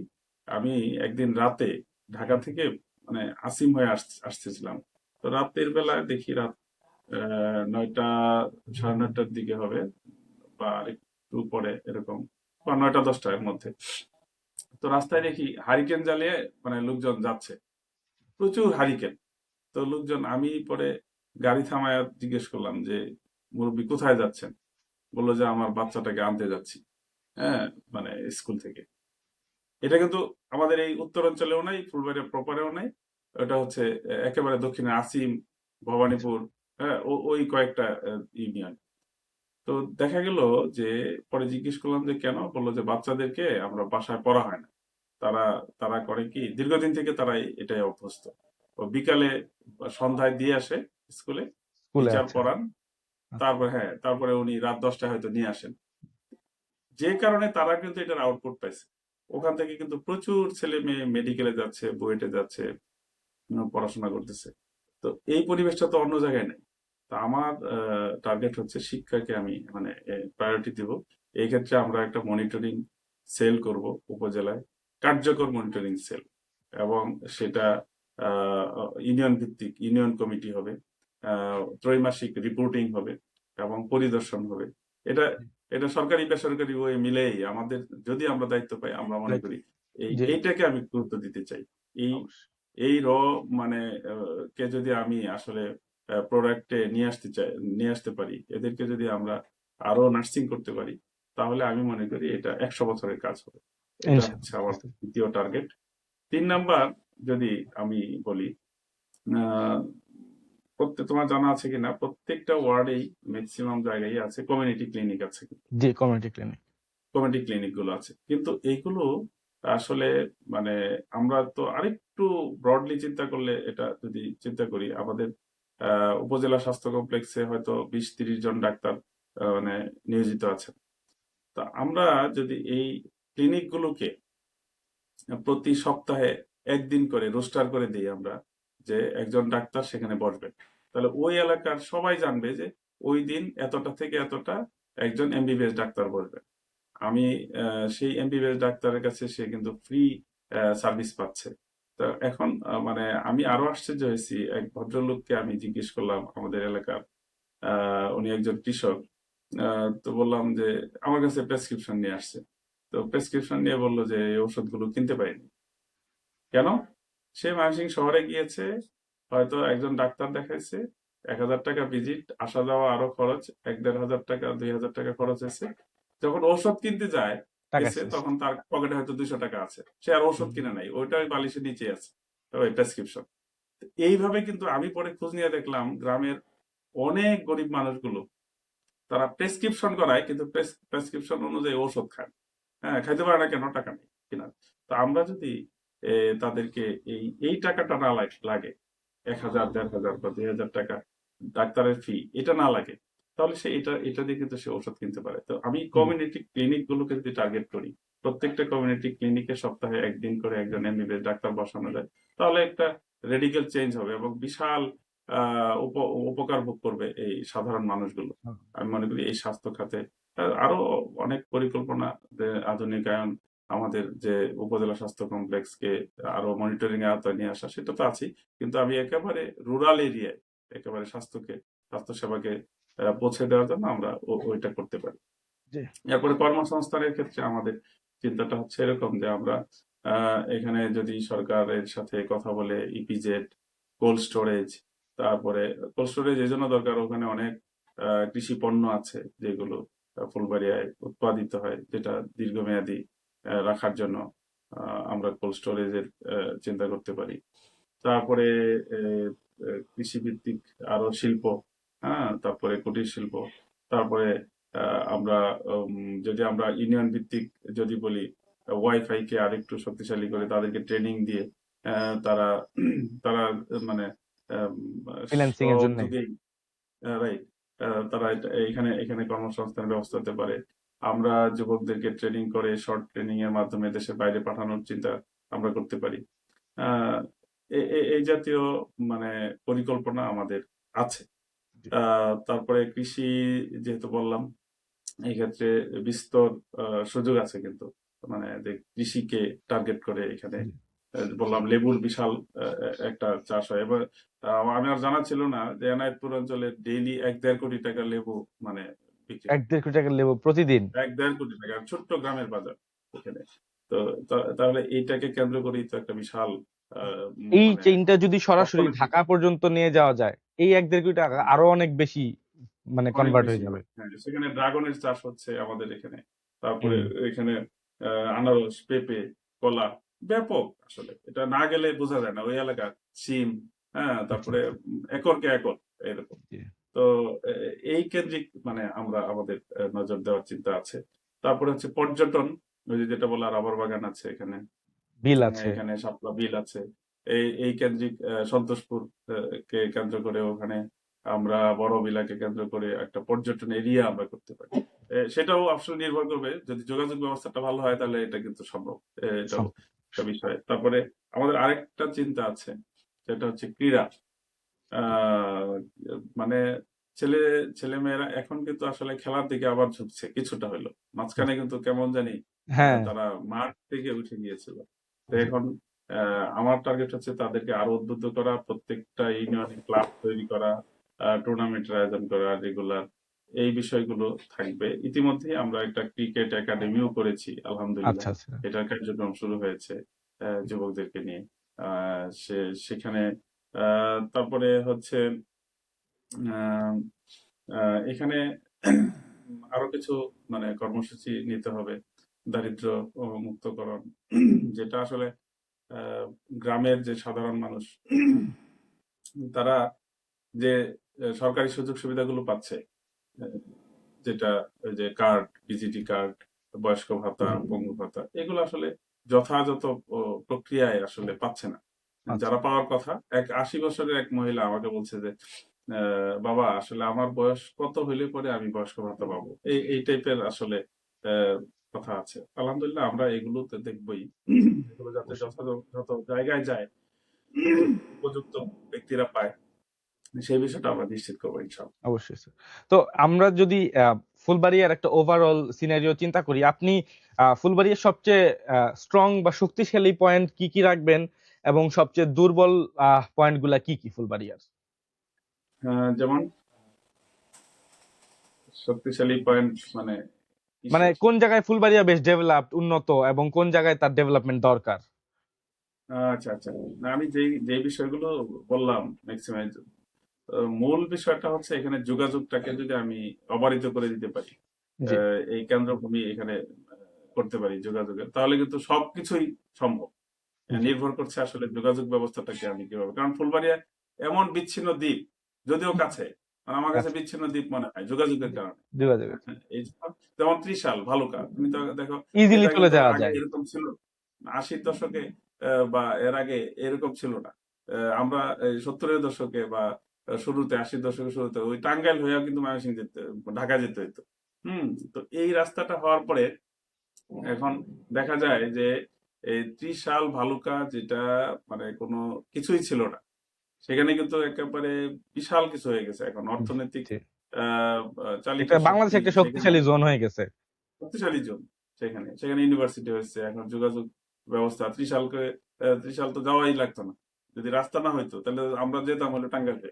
আমি একদিন রাতে ঢাকা থেকে মানে আসিম হয়ে আসতেছিলাম। তো রাতের বেলায় দেখি, রাত 9টা, 9:30টার দিকে হবে, বা একটু পরে এরকম, বা 9টা 10টার মধ্যে। তো রাস্তায় দেখি হারিকেন জ্বালিয়ে মানে লোকজন যাচ্ছে, প্রচুর হারিকেন। তো লোকজন, আমি পরে গাড়ি থামায় জিজ্ঞেস করলাম যে, মুরব্বী কোথায় যাচ্ছেন? বললো যে আমার বাচ্চাটাকে আনতে যাচ্ছি, হ্যাঁ, মানে স্কুল থেকে। এটা কিন্তু আমাদের এই উত্তরাঞ্চলেও নাই, ফুলবাড়িয়া প্রপারেও নাই। ওটা হচ্ছে একেবারে দক্ষিণে আসিম, আচ্ছা। ভবানীপুর, হ্যাঁ, ওই কয়েকটা ইউনিয়ন। তো দেখা গেল যে, পরে জিজ্ঞেস করলাম যে কেন, বললো যে বাচ্চাদেরকে আমরা বাসায় পড়া হয় না। তারা তারা করে কি, দীর্ঘদিন থেকে তারা এটাই অভ্যস্ত। ও বিকালে বা সন্ধ্যায় দিয়ে আসে স্কুলে, স্কুলে। টিচার আচ্ছা। পড়ান, আচ্ছা। তারপর হ্যাঁ, তারপরে উনি রাত 10টায় হয়তো নিয়ে আসেন। যে কারণে তারা কিন্তু এটার আউটপুট পাইছে। ওখান থেকে কিন্তু প্রচুর ছেলে মেয়ে মেডিকেলে যাচ্ছে, বুয়েটে যাচ্ছে, পড়াশোনা করতেছে। তো এই পরিবেশটা তো অন্য জায়গায় নেই। তা আমার টার্গেট হচ্ছে শিক্ষাকে আমি মানে প্রায়োরিটি দিব। এই ক্ষেত্রে আমরা একটা মনিটরিং সেল করব উপজেলায়, কার্যকর মনিটরিং সেল। এবং সেটা ইউনিয়ন ভিত্তিক, ইউনিয়ন কমিটি হবে, ত্রৈমাসিক রিপোর্টিং হবে এবং পরিদর্শন হবে। এটা এটা সরকারি বেসরকারি ওয়ে মিলেই আমাদের, যদি আমরা দায়িত্ব পাই, আমরা মনে রাইট। করি জি। এইটাকে আমি গুরুত্ব দিতে চাই। এই অবশ্যই। এই মানে কে যদি আমি আসলে প্রোডাক্টে নিয়ে আসতে পারি, এদেরকে যদি আমরা আরো নার্সিং করতে পারি, তাহলে আমি মনে করি এটা 100 বছরের কাজ হবে। এটা হচ্ছে আমার ইনশাআল্লাহ। দ্বিতীয় টার্গেট। 3 নাম্বার যদি আমি বলি, আহ, তোমার জানা আছে কিনা, প্রত্যেকটা ওয়ার্ডেই ম্যাক্সিমাম জায়গায় আছে কমিউনিটি ক্লিনিক আছে, জি, কমিউনিটি ক্লিনিক। কমিউনিটি ক্লিনিক গুলো আছে, কিন্তু এইগুলো আসলে মানে আমরা তো আরেকটু ব্রডলি চিন্তা করলে, এটা যদি চিন্তা করি, আমাদের উপজেলা স্বাস্থ্য কমপ্লেক্সে হয়তো 20-30 জন ডাক্তার মানে নিয়োজিত আছেন। তা আমরা যদি এই ক্লিনিক গুলোকে প্রতি সপ্তাহে একদিন করে রোস্টার করে দিই আমরা, যে একজন ডাক্তার সেখানে বসবেন, তাহলে ওই এলাকার সবাই জানবে যে ওই দিন এতটা থেকে এতটা একজন এমবিবিএস ডাক্তার বসবেন। আমি সেই এমবিবিএস ডাক্তারের কাছে সে কিন্তু ফ্রি সার্ভিস পাচ্ছে। তো এখন মানে আমি আরো আশ্চর্য হয়েছি, এক ভদ্রলোককে আমি জিজ্ঞেস করলাম আমাদের এলাকার, উনি একজন কৃষক। তো বললাম যে আমার কাছে প্রেসক্রিপশন নিয়ে আসছে। তো প্রেসক্রিপশন নিয়ে বললো যে এই ওষুধগুলো কিনতে পারিনি। কেন? সে ময়মনসিংহ শহরে গিয়েছে, হয়তো একজন ডাক্তার দেখাইছে, 1,000 টাকা ভিজিট, আসা যাওয়া আরো খরচ, 1,500 টাকা 2,000 টাকা খরচ হয়েছে। যখন ঔষধ কিনতে যায় টাকা গেছে, শেষ। তখন তার পকেটে হয়তো 200 টাকা আছে, সে আর ওষুধ হুম, কিনে নাই, ওইটা ওই বালিশের নিচে আছে, ওই প্রেসক্রিপশন। এইভাবে কিন্তু আমি পরে খোঁজ নিয়ে দেখলাম গ্রামের অনেক গরিব মানুষগুলো তারা প্রেসক্রিপশন করায়, কিন্তু প্রেসক্রিপশন অনুযায়ী ঔষধ খায়। হ্যাঁ, খাইতে পারে না কেন? টাকা নেই কেনার। তো আমরা যদি তাদেরকে এই টাকাটা না লাগে, 1,000 1,500 বা 2,000 টাকা ডাক্তারের ফি, এটা না লাগে, তাহলে সে এটা দিয়ে কিন্তু সে ওষুধ কিনতে পারে। তো আমি হুম, কমিউনিটি ক্লিনিক গুলোকে যদি টার্গেট করি, প্রত্যেকটা কমিউনিটি ক্লিনিকে সপ্তাহে একদিন করে একজন এমবিবিএস ডাক্তার বসানো যায়, তাহলে একটা রেডিক্যাল চেঞ্জ হবে এবং বিশাল উপকার ভোগ করবে এই সাধারণ মানুষগুলো। হুম, আমি মনে করি এই স্বাস্থ্য খাতে আরো অনেক পরিকল্পনা, যে আধুনিকায়ন, আমাদের যে উপজেলা স্বাস্থ্য কমপ্লেক্সকে আরো মনিটরিং এর আওতায় নিয়ে আসা, সেটা তো আছেই। কিন্তু আমি একেবারে রুরাল এরিয়ায় একেবারে স্বাস্থ্য সেবাকে পৌঁছে দেওয়ার জন্য আমরা ওইটা করতে পারি। জি, এরপরে কর্মসংস্থানের ক্ষেত্রে আমাদের চিন্তাটা হচ্ছে এরকম যে আমরা এখানে যদি সরকারের সাথে কথা বলে ইপিজেড, কোল্ড স্টোরেজ, তারপরে কোল্ড স্টোরেজ এই জন্য দরকার, ওখানে অনেক কৃষি পণ্য আছে যেগুলো ফুলবাড়িয়ায় উৎপাদিত হয়, যেটা দীর্ঘমেয়াদী রাখার জন্য আমরা কোল্ড স্টোরেজের চিন্তা করতে পারি। তারপরে কৃষি ভিত্তিক আরো শিল্প, হ্যাঁ, তারপরে কুটির শিল্প, তারপরে আমরা যদি আমরা ইউনিয়ন ভিত্তিক যদি বলি, ওয়াইফাই কে আরেকটু শক্তিশালী করে তাদেরকে ট্রেনিং দিয়ে তারা তারা মানে আম, ফ্রিল্যান্সিং এর জন্য। স্ব-উদ্যোগেই, রাইট, তারা এখানে এখানে কর্মসংস্থানের ব্যবস্থা হতে পারে। আমরা যুবকদেরকে ট্রেনিং করে শর্ট ট্রেনিং এর মাধ্যমে দেশের বাইরে পাঠানোর চিন্তা আমরা করতে পারি। আহ, এই জাতীয় মানে পরিকল্পনা আমাদের আছে। তারপরে কৃষি, যেহেতু বললাম, এই ক্ষেত্রে বিস্তর সুযোগ আছে কিন্তু, মানে যে কৃষিকে টার্গেট করে এখানে জি। বললাম লেবুর বিশাল একটা চাষ হয়। এবার আমি আর জানা ছিল না যে এনায়েতপুর অঞ্চলে ডেইলি 1-1.5 কোটি টাকা লেবু মানে বিক্রি হয়। 1-1.5 কোটি টাকার লেবু প্রতিদিন। 1-1.5 কোটি টাকা, ছোট্ট গ্রামের বাজার এখানে। তো তাহলে এইটাকে কেন্দ্র করেই তো একটা বিশাল এই মানে চেইনটা যদি সরাসরি অর্থনীতি ঢাকা পর্যন্ত নিয়ে যাওয়া যায়, এই 1-1.5 কোটি টাকা আরো অনেক বেশি মানে অনেক কনভার্ট বেশি হয়ে যাবে। হয়। হ্যাঁ, সেখানে ড্রাগনের চাষ হচ্ছে আমাদের এখানে। তারপরে হুম, এখানে আনারস, পেঁপে, কলা ব্যাপক। আসলে এটা না গেলে বোঝা যায় না ওই এলাকার সিম। হ্যাঁ, আচ্ছা, তারপরে একরকে একর এরকম। জি। তো এই কেন্দ্রিক মানে আমরা আমাদের নজর দেওয়ার চিন্তা আছে। তারপরে হচ্ছে পর্যটন, ওই যে যেটা বললাম, রাবার বাগান আছে এখানে, বিল আছে। এখানে শাপলা বিল আছে। এই কেন্দ্রিক সন্তোষপুর কে কেন্দ্র করে ওখানে আমরা বড় বিলাকে কেন্দ্র করে একটা পর্যটন এরিয়া আমরা করতে পারি। সেটাও আসলে নির্ভর করবে, যদি যোগাযোগ ব্যবস্থাটা ভালো হয় তাহলে এটা কিন্তু সম্ভব। এটাও সব- একটা বিষয়। তারপরে আমাদের আরেকটা চিন্তা আছে, সেটা হচ্ছে ক্রীড়া। আহ মানে ছেলে ছেলেমেয়েরা এখন কিন্তু আসলে খেলার দিকে আবার ঝুঁকছে কিছুটা হলো। মাঝখানে কিন্তু কেমন জানি হ্যাঁ, তারা মাঠ থেকে উঠে গিয়েছিল। তো জি, এখন আমার টার্গেট হচ্ছে তাদেরকে আরো উদ্বুদ্ধ করা, প্রত্যেকটা ইউনিয়নে ক্লাব তৈরি করা, টুর্নামেন্টের আয়োজন করা রেগুলার, এই বিষয়গুলো থাকবে। ইতিমধ্যে আমরা একটা ক্রিকেট একাডেমিও করেছি, আলহামদুলিল্লাহ। আচ্ছা, আচ্ছা। এটার কার্যক্রম শুরু হয়েছে যুবকদেরকে নিয়ে। সেখানে তারপরে হচ্ছে আহ, এখানে আরো কিছু মানে কর্মসূচি নিতে হবে। দারিদ্র মুক্তকরণ, যেটা আসলে আহ, গ্রামের যে সাধারণ মানুষ তারা যে সরকারি সুযোগ সুবিধাগুলো পাচ্ছে, আহ, যেটা ওই যে কার্ড, বিজিটি কার্ড, বয়স্ক ভাতা, পঙ্গু ভাতা, এগুলো আসলে যথাযথ প্রক্রিয়ায় আসলে পাচ্ছে না। আচ্ছা, যারা পাওয়ার কথা, এক 80 বছরের এক মহিলা আমাকে বলছে যে বাবা, আসলে আমার বয়স কত হইলে পরে আমি বয়স্ক ভাতা পাবো, এই টাইপের আসলে আহ, কথা আছে। আলহামদুলিল্লাহ আমরা এগুলোতে দেখবই, এগুলো যাতে অবশ্যই, যথাযথ জায়গায় যায়, উপযুক্ত ব্যক্তিরা পায়, সেই বিষয়টা আমরা নিশ্চিত করবো ইনশাল্লাহ। অবশ্যই স্যার। তো আমরা যদি ফুলবাড়িয়ার একটা ওভারঅল সিনারিও চিন্তা করি, আপনি ফুলবাড়িয়ার সবচেয়ে স্ট্রং বা শক্তিশালী পয়েন্ট কি কি রাখবেন, এবং সবচেয়ে দুর্বল পয়েন্ট গুলা কি কি ফুলবাড়িয়ার? যেমন শক্তিশালী পয়েন্ট মানে মানে কিসের? কোন জায়গায় ফুলবাড়িয়া বেশ ডেভেলপড, উন্নত, এবং কোন জায়গায় তার ডেভেলপমেন্ট দরকার? আচ্ছা আচ্ছা, না আমি যেই যেই বিষয়গুলো বললাম ম্যাক্সিমাম, মূল বিষয়টা হচ্ছে এখানে যোগাযোগটাকে যদি আমি অবারিত করে দিতে পারি, জি। এই কেন্দ্রভূমি এখানে করতে পারি যোগাযোগের, তাহলে কিন্তু সবকিছুই সম্ভব। জি। নির্ভর করছে আসলে যোগাযোগ ব্যবস্থাটাকে আমি কিভাবে, কারণ ফুলবাড়িয়া এমন বিচ্ছিন্ন দ্বীপ, যদিও কাছে, মানে আমার কাছে আচ্ছা। বিচ্ছিন্ন দ্বীপ মনে হয় যোগাযোগের জি। কারণে। যোগাযোগের। এই জন্য যেমন ত্রিশাল ভালুকা, তুমি তো দেখো, ইজিলি এটা চলে কিন্তু যাওয়া আগে যায়। এরকম ছিল না। 80-র দশকে বা এর আগে এরকম ছিল না। আমরা 70-এর দশকে বা শুরুতে 80-র দশকের শুরুতে ওই টাঙ্গাইল হয়েও কিন্তু ময়মনসিংহ যেতে, ঢাকা যেতে হইতো। হুম। তো এই রাস্তাটা হওয়ার পরে এখন দেখা যায় যে এই ত্রিশাল ভালুকা, যেটা মানে কোনো কিছুই ছিল না, সেখানে কিন্তু একেবারে বিশাল কিছু হয়ে গেছে এখন, অর্থনৈতিক জি। চালিকা একটা বাংলাদেশ শক্তি একটা সেখানে, শক্তিশালী জোন হয়ে গেছে। শক্তিশালী জন। সেখানে সেখানে ইউনিভার্সিটি হয়েছে, এখন যোগাযোগ ব্যবস্থা, ত্রিশাল তো যাওয়াই লাগতো না, যদি রাস্তা না হইতো তাহলে আমরা যেতাম হলো টাঙ্গাইলে।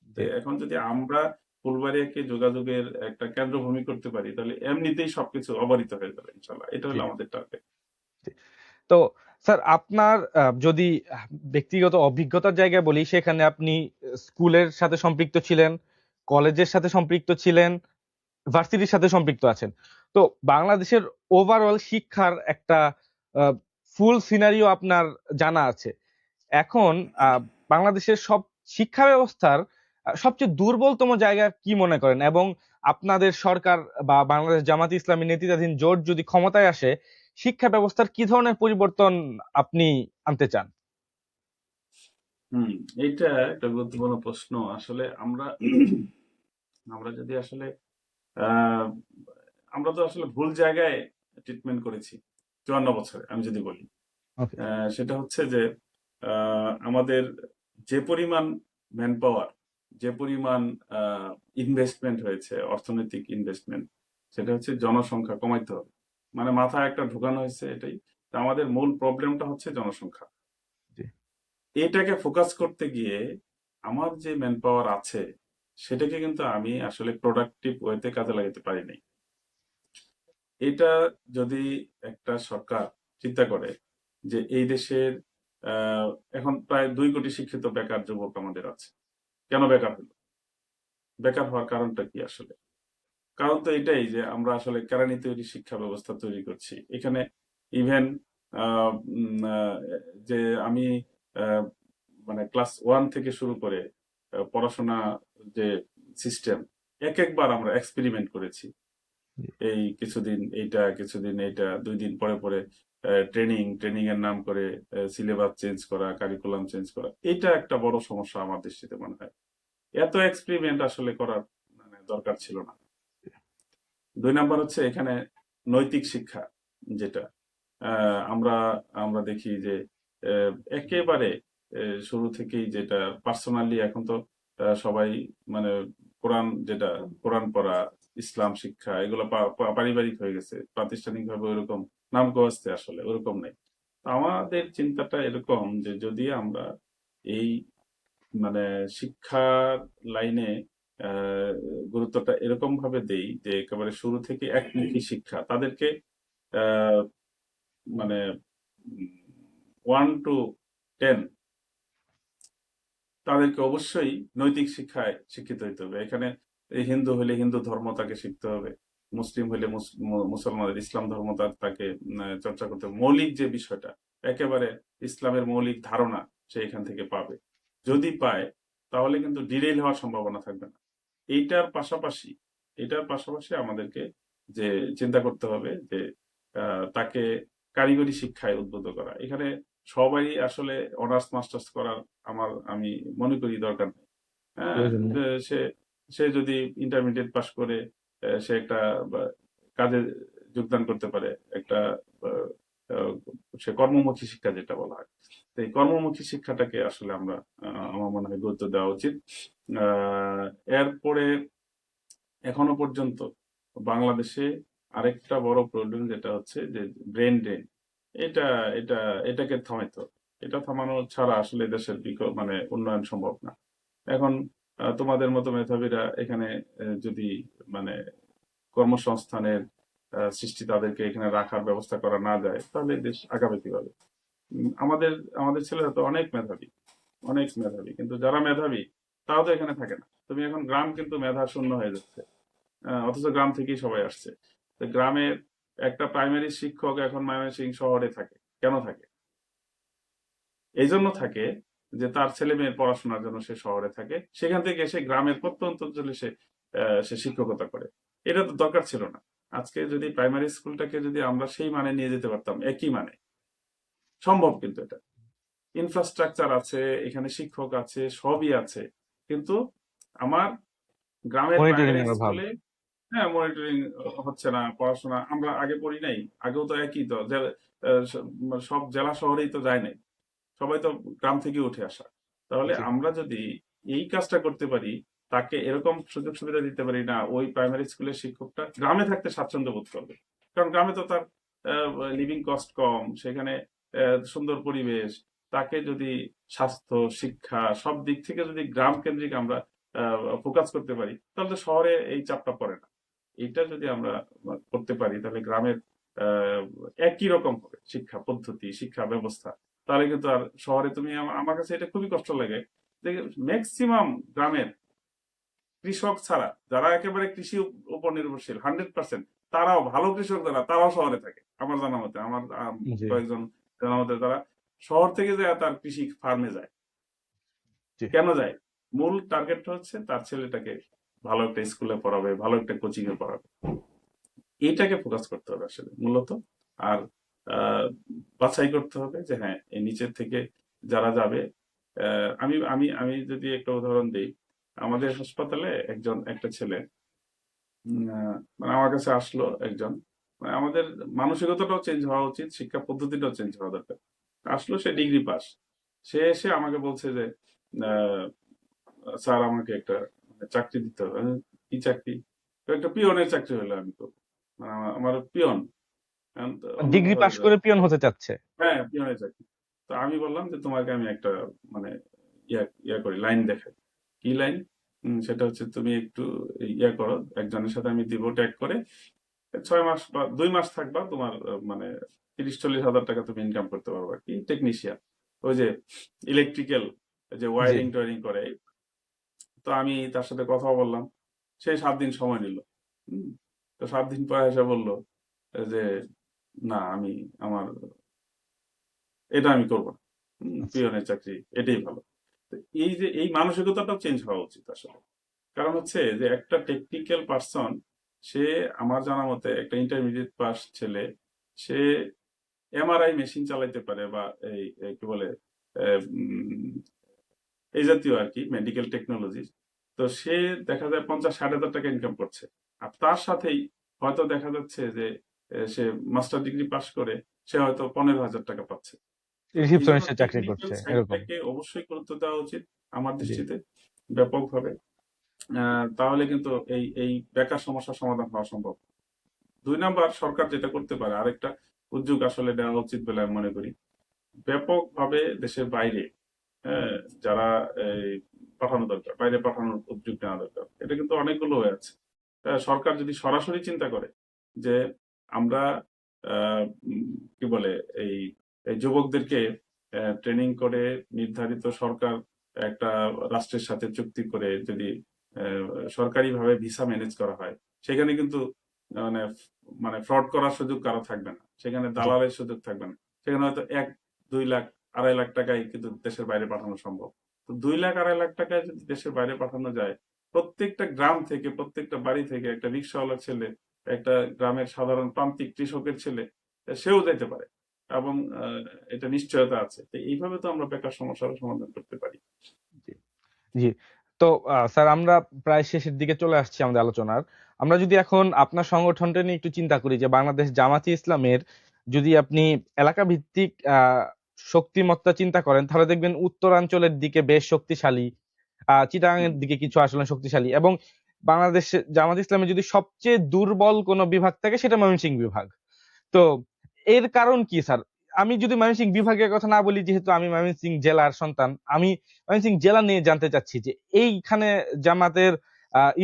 তো জি। এখন যদি আমরা ফুলবাড়িয়াকে যোগাযোগের একটা কেন্দ্রভূমি করতে পারি, তাহলে এমনিতেই সবকিছু অবারিত হয়ে যাবে ইনশাল্লাহ, এটা জি। হলো আমাদের টার্গেট। জি। তো স্যার, আপনার যদি ব্যক্তিগত অভিজ্ঞতার জায়গায় বলি, সেখানে আপনি স্কুলের সাথে সম্পৃক্ত ছিলেন, কলেজের সাথে সম্পৃক্ত ছিলেন, ভার্সিটির সাথে সম্পৃক্ত আছেন। তো বাংলাদেশের ওভারঅল শিক্ষার একটা ফুল সিনারিও আপনার জানা আছে। এখন বাংলাদেশের সব শিক্ষা ব্যবস্থার সবচেয়ে দুর্বলতম জায়গা কি মনে করেন? এবং আপনাদের সরকার বা বাংলাদেশ জামাত ইসলামী নেতৃত্বাধীন জোট যদি ক্ষমতায় আসে, শিক্ষা ব্যবস্থার কি ধরনের পরিবর্তন আপনি আনতে চান? হুম, এইটা একটা গুরুত্বপূর্ণ প্রশ্ন। আসলে আমরা আমরা যদি আসলে আহ, আমরা তো আসলে ভুল জায়গায় ট্রিটমেন্ট করেছি 54 বছরে, আমি যদি বলি। ওকে। সেটা হচ্ছে যে আমাদের যে পরিমাণ ম্যান পাওয়ার, যে পরিমাণ ইনভেস্টমেন্ট হয়েছে, অর্থনৈতিক ইনভেস্টমেন্ট, সেটা হচ্ছে জনসংখ্যা কমাইতে হবে, মানে মাথায় একটা ঢুকানো হয়েছে এটাই। তো আমাদের মূল প্রবলেমটা হচ্ছে জনসংখ্যা। জি। এটাকে ফোকাস করতে গিয়ে আমার যে ম্যান পাওয়ার আছে, সেটাকে কিন্তু আমি আসলে প্রোডাক্টিভ ওয়েতে কাজে লাগাতে পারি নাই। এটা যদি একটা সরকার চিন্তা করে যে এই দেশের আহ, এখন প্রায় 2 কোটি শিক্ষিত বেকার যুবক আমাদের আছে, কেন বেকার হলো? বেকার হওয়ার কারণটা কি আসলে? কারণ তো এটাই যে আমরা আসলে কেরানি তৈরি শিক্ষা ব্যবস্থা তৈরি করছি এখানে। ইভেন যে আমি আহ, মানে ক্লাস 1 থেকে শুরু করে পড়াশোনা যে সিস্টেম, একবার আমরা এক্সপেরিমেন্ট করেছি। জি। এই কিছুদিন এইটা, কিছুদিন এইটা, 2 দিন পরে পরে ট্রেনিং এর নাম করে সিলেবাস চেঞ্জ করা, কারিকুলাম চেঞ্জ করা, এটা একটা বড় সমস্যা আমার দৃষ্টিতে মনে হয়। এত এক্সপেরিমেন্ট আসলে করার মানে দরকার ছিল না। 2 নাম্বার হচ্ছে এখানে নৈতিক শিক্ষা, যেটা আমরা আমরা দেখি যে আহ, একেবারে শুরু থেকেই যেটা পার্সোনালি, এখন তো সবাই মানে যেটা কোরআন পড়া, ইসলাম শিক্ষা, এগুলো পারিবারিক হয়ে গেছে, প্রাতিষ্ঠানিক ভাবে ওইরকম নাম গোয়াস্তে আসলে ওরকম নেই। তো আমাদের চিন্তাটা এরকম যে যদি আমরা এই মানে শিক্ষার লাইনে আহ, গুরুত্বটা এরকম ভাবে দেই যে একেবারে শুরু থেকে একমুখী শিক্ষা তাদেরকে, আহ, মানে 1 to 10 তাদেরকে অবশ্যই নৈতিক শিক্ষায় শিক্ষিত হইতে হবে। এখানে এই হিন্দু হলে হিন্দু ধর্ম তাকে শিখতে হবে, মুসলিম হলে মুসলমানের ইসলাম ধর্ম তাকে চর্চা করতে হবে। মৌলিক যে বিষয়টা, একেবারে ইসলামের মৌলিক ধারণা সে এখান থেকে পাবে। যদি পায়, তাহলে কিন্তু ডিরেইল হওয়ার সম্ভাবনা থাকবে না। এইটার পাশাপাশি এটার পাশাপাশি আমাদেরকে যে চিন্তা করতে হবে যে তাকে কারিগরি শিক্ষায় উদ্বুদ্ধ করা। এখানে সবাই আসলে অনার্স মাস্টার্স করার আমি মনে করি দরকার নেই। হ্যাঁ, প্রয়োজন নেই। যে সে সে যদি ইন্টারমিডিয়েট পাশ করে সে একটা বা, কাজে যোগদান করতে পারে, একটা আহ, আহ, সে কর্মমুখী শিক্ষা যেটা বলা হয়, তো এই কর্মমুখী শিক্ষাটাকে আসলে আমরা আমার মনে হয় গুরুত্ব দেওয়া উচিত। আহ, এরপরে এখনো পর্যন্ত বাংলাদেশে আরেকটা বড় প্রবলেম যেটা হচ্ছে যে ব্রেন ড্রেন, এটা এটা এটাকে থামাইতে হবে। এটা থামানো ছাড়া আসলে দেশের মানে উন্নয়ন সম্ভব না। এখন তোমাদের মতো মেধাবীরা এখানে যদি মানে কর্মসংস্থানের সৃষ্টি, তাদেরকে এখানে রাখার ব্যবস্থা করা না যায়, তাহলে দেশ আগাবে কিভাবে? আমাদের আমাদের ছেলেরা তো অনেক মেধাবী, অনেক মেধাবী, কিন্তু যারা মেধাবী তারাও তো এখানে থাকে না। তুমি এখন গ্রাম কিন্তু মেধা শূন্য হয়ে যাচ্ছে, অথচ গ্রাম থেকেই সবাই আসছে। তো গ্রামের একটা প্রাইমারি শিক্ষক এখন ময়মনসিংহ শহরে থাকে, কেন থাকে? এই জন্য থাকে যে তার ছেলে মেয়ের পড়াশোনার জন্য সে শহরে থাকে, সেখান থেকে এসে গ্রামের প্রত্যন্ত অঞ্চলে সে শিক্ষকতা করে। এটা তো দরকার ছিল না। আজকে যদি প্রাইমারি স্কুলটাকে যদি আমরা সেই মানে নিয়ে যেতে পারতাম, একই মানে, সম্ভব কিন্তু এটা। ইনফ্রাস্ট্রাকচার আছে, এখানে শিক্ষক আছে, সবই আছে, কিন্তু আমার গ্রামের মনিটরিং প্রাইমারি এর অভাব। স্কুলে, হ্যাঁ, মনিটরিং হচ্ছে না, পড়াশোনা আমরা আগে পড়ি নাই, আগেও তো একই তো সব জেলা শহরেই তো যায় নাই, সবাই তো গ্রাম থেকে উঠে আসা। তাহলে জি। আমরা যদি এই কাজটা করতে পারি, তাকে এরকম সুযোগ সুবিধা দিতে পারি, না ওই প্রাইমারি স্কুলের শিক্ষকটা গ্রামে থাকতে স্বাচ্ছন্দ্য বোধ করবে, কারণ গ্রামে তো তার লিভিং কস্ট কম, সেখানে সুন্দর পরিবেশ, তাকে যদি স্বাস্থ্য, শিক্ষা সব দিক থেকে যদি গ্রাম কেন্দ্রিক আমরা ফোকাস করতে পারি, তাহলে তো শহরে এই চাপটা পড়ে না। এটা যদি আমরা করতে পারি, তাহলে গ্রামের আহ, একই রকম হবে শিক্ষা পদ্ধতি, শিক্ষা ব্যবস্থা। তাহলে কিন্তু আর শহরে তুমি আমার কাছে এটা খুবই কষ্ট লাগে যে ম্যাক্সিমাম গ্রামের কৃষক ছাড়া, যারা একেবারে কৃষি উপর নির্ভরশীল 100%, তারাও ভালো কৃষক, যারা তারাও শহরে থাকে আমার জানা মতে। আমার জি। কয়েকজন জানা মতে তারা শহর থেকে যায় তার কৃষি ফার্মে যায়। জি। কেন যায়? মূল টার্গেটটা হচ্ছে তার ছেলেটাকে ভালো একটা স্কুলে পড়াবে, ভালো একটা কোচিং এ পড়াবে। এইটাকে ফোকাস করতে হবে আসলে মূলত। আর আহ, বাছাই করতে হবে যে হ্যাঁ, এই নিচের থেকে যারা যাবে। আমি আমি আমি যদি একটা উদাহরণ দিই, আমাদের হাসপাতালে একটা ছেলে মানে আমার কাছে আসলো একজন, মানে আমাদের মানসিকতাটাও চেঞ্জ হওয়া উচিত, শিক্ষা পদ্ধতিটাও চেঞ্জ হওয়া দরকার। আসলো, সে ডিগ্রি পাস। সে এসে আমাকে বলছে যে আহ, স্যার আমাকে একটা চাকরি দিতে হবে। কি চাকরি? তো একটা পিয়নের চাকরি হলো, আমি তো মানে আমার পিয়ন। অন্য ডিগ্রি কোথাও পাশ করে পিয়ন হতে চাচ্ছে। হ্যাঁ, পিয়নের চাকরি। তো আমি বললাম যে তোমাকে আমি একটা মানে ইয়া ইয়া করি, লাইন দেখাই। কি লাইন? সেটা হচ্ছে তুমি একটু ইয়া করো, একজনের সাথে আমি দিব ট্যাগ করে, 6 মাস বা 2 মাস থাকবা, তোমার মানে 30-40 হাজার টাকা তুমি ইনকাম করতে পারবে আর কি, টেকনিশিয়ান, ওই যে ইলেকট্রিক্যাল, যে জি। ওয়ারিং টোয়ারিং করে। তো আমি তার সাথে কথা বললাম, সে 7 দিন সময় নিল। হুম, তো 7 দিন পরে এসে বললো যে না, আমার এটা আমি করবো না, আচ্ছা। পিয়নের চাকরি এটাই ভালো। তো এই যে এই মানসিকতাটাও চেঞ্জ হওয়া উচিত আসলে। কারণ হচ্ছে যে একটা টেকনিক্যাল পার্সন, সে আমার জানা মতে একটা ইন্টারমিডিয়েট পাস ছেলে, সে এমআরআই মেশিন চালাইতে পারে, বা এই কি বলে আহ, উম, এই জাতীয় আর কি মেডিকেল টেকনোলজি। তো সে দেখা যায় 50-60 হাজার টাকা ইনকাম করছে। আর তার সাথেই হয়তো দেখা যাচ্ছে যে সে মাস্টার ডিগ্রি পাশ করে সে হয়তো 15 হাজার টাকা পাচ্ছে। তো এই জন্য রিসিপশনিস্টের চাকরি টেকনিক্যাল করছে এরকম। সাইডটাকে অবশ্যই গুরুত্ব দেওয়া উচিত আমার জি। দৃষ্টিতে, ব্যাপকভাবে। তাহলে কিন্তু এই এই বেকার সমস্যার সমাধান হওয়া সম্ভব। 2 নাম্বার, সরকার যেটা করতে পারে, আরেকটা উদ্যোগ আসলে নেওয়া উচিত বলে আমি মনে করি, ব্যাপকভাবে দেশের বাইরে হ্যাঁ, যারা এই পাঠানো দরকার, বাইরে পাঠানোর উদ্যোগ নেওয়া দরকার। এটা কিন্তু অনেকগুলো হয়ে আছে। সরকার যদি সরাসরি চিন্তা করে যে আমরা কি বলে এই এই যুবকদেরকে ট্রেনিং করে, নির্ধারিত সরকার একটা রাষ্ট্রের সাথে চুক্তি করে যদি সরকারিভাবে ভিসা ম্যানেজ করা হয়, সেখানে কিন্তু মানে মানে ফ্রড করার সুযোগ কারো থাকবে না, সেখানে জি। দালালের সুযোগ থাকবে না। সেখানে হয়তো 1-2 লাখ, 2.5 লাখ টাকায় কিন্তু দেশের বাইরে পাঠানো সম্ভব। তো 2 লাখ, 2.5 লাখ টাকায় যদি দেশের বাইরে পাঠানো যায়, প্রত্যেকটা গ্রাম থেকে, প্রত্যেকটা বাড়ি থেকে একটা রিক্সাওয়ালার ছেলে, একটা গ্রামের সাধারণ প্রান্তিক কৃষকের ছেলে, সেও যাইতে পারে। এবং এটা নিশ্চয়তা আছে। তো এইভাবে তো আমরা বেকার সমস্যার সমাধান করতে পারি। জি। জি। তো স্যার, আমরা প্রায় শেষের দিকে চলে আসছি আমাদের আলোচনার। আমরা যদি এখন আপনার সংগঠনটা নিয়ে একটু চিন্তা করি, যে বাংলাদেশ জামাতি ইসলামের যদি আপনি এলাকা ভিত্তিক শক্তিমত্তা চিন্তা করেন, তাহলে দেখবেন উত্তরাঞ্চলের দিকে বেশ শক্তিশালী, চিটাগাং এর হুম, দিকে কিছু আসলে শক্তিশালী, এবং বাংলাদেশ জামাত ইসলামের যদি সবচেয়ে দুর্বল কোনো বিভাগ থাকে, সেটা ময়মনসিংহ বিভাগ। তো এর কারণ কি স্যার? আমি যদি ময়মনসিংহ বিভাগের কথা না বলি, যেহেতু আমি ময়মনসিংহ জেলার সন্তান, আমি ময়মনসিংহ জেলা নিয়ে জানতে চাচ্ছি যে এইখানে জামাতের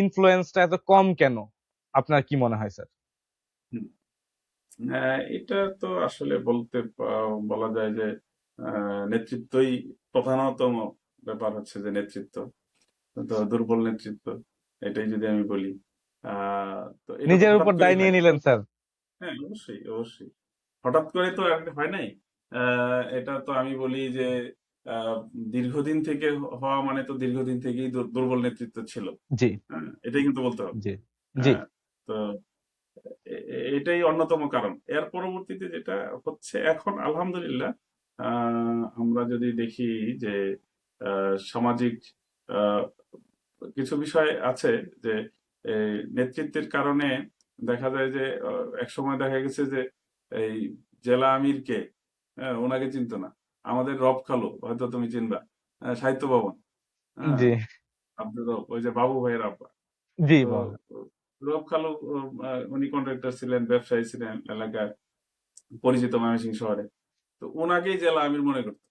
ইনফ্লুয়েন্সটা এত কম কেন? আপনার কি মনে হয় স্যার? হুম। এটা তো আসলে বলা যায় যে নেতৃত্বই প্রধানতম ব্যাপার, হচ্ছে যে নেতৃত্ব, তো দুর্বল নেতৃত্ব, এটাই যদি আমি বলি। তো এটা তো নিজের হঠাৎ উপর করেই দায় নিয়ে হয়। নিলেন স্যার। হ্যাঁ, অবশ্যই অবশ্যই, হঠাৎ করে তো আর হয় নাই। এটা তো আমি বলি যে আহ, দীর্ঘদিন থেকে হওয়া মানে তো দীর্ঘদিন থেকেই দুর্বল নেতৃত্ব ছিল। জি হ্যাঁ, এটাই কিন্তু বলতে হবে। জি জি। হ্যাঁ, তো এটাই অন্যতম কারণ। এর পরবর্তীতে যেটা হচ্ছে এখন আলহামদুলিল্লাহ, আমরা যদি দেখি যে সামাজিক আহ, কিছু বিষয় আছে যে নেতৃত্বের কারণে দেখা যায় যে এক সময় দেখা গেছে যে এই জেলা আমিরকে, হ্যাঁ, ওনাকে চিনতো না। আমাদের রব খালু, হয়তো তুমি চিনবা, সাহিত্য ভবন, হ্যাঁ, জি আব্দুর রব, ওই যে বাবু ভাইয়ের আব্বা। জি তো বাবা। রব খালু, উনি কন্ট্রাক্টর ছিলেন, ব্যবসায়ী ছিলেন, এলাকায় পরিচিত ময়মনসিংহ শহরে। তো ওনাকেই জেলা আমির মনে করতো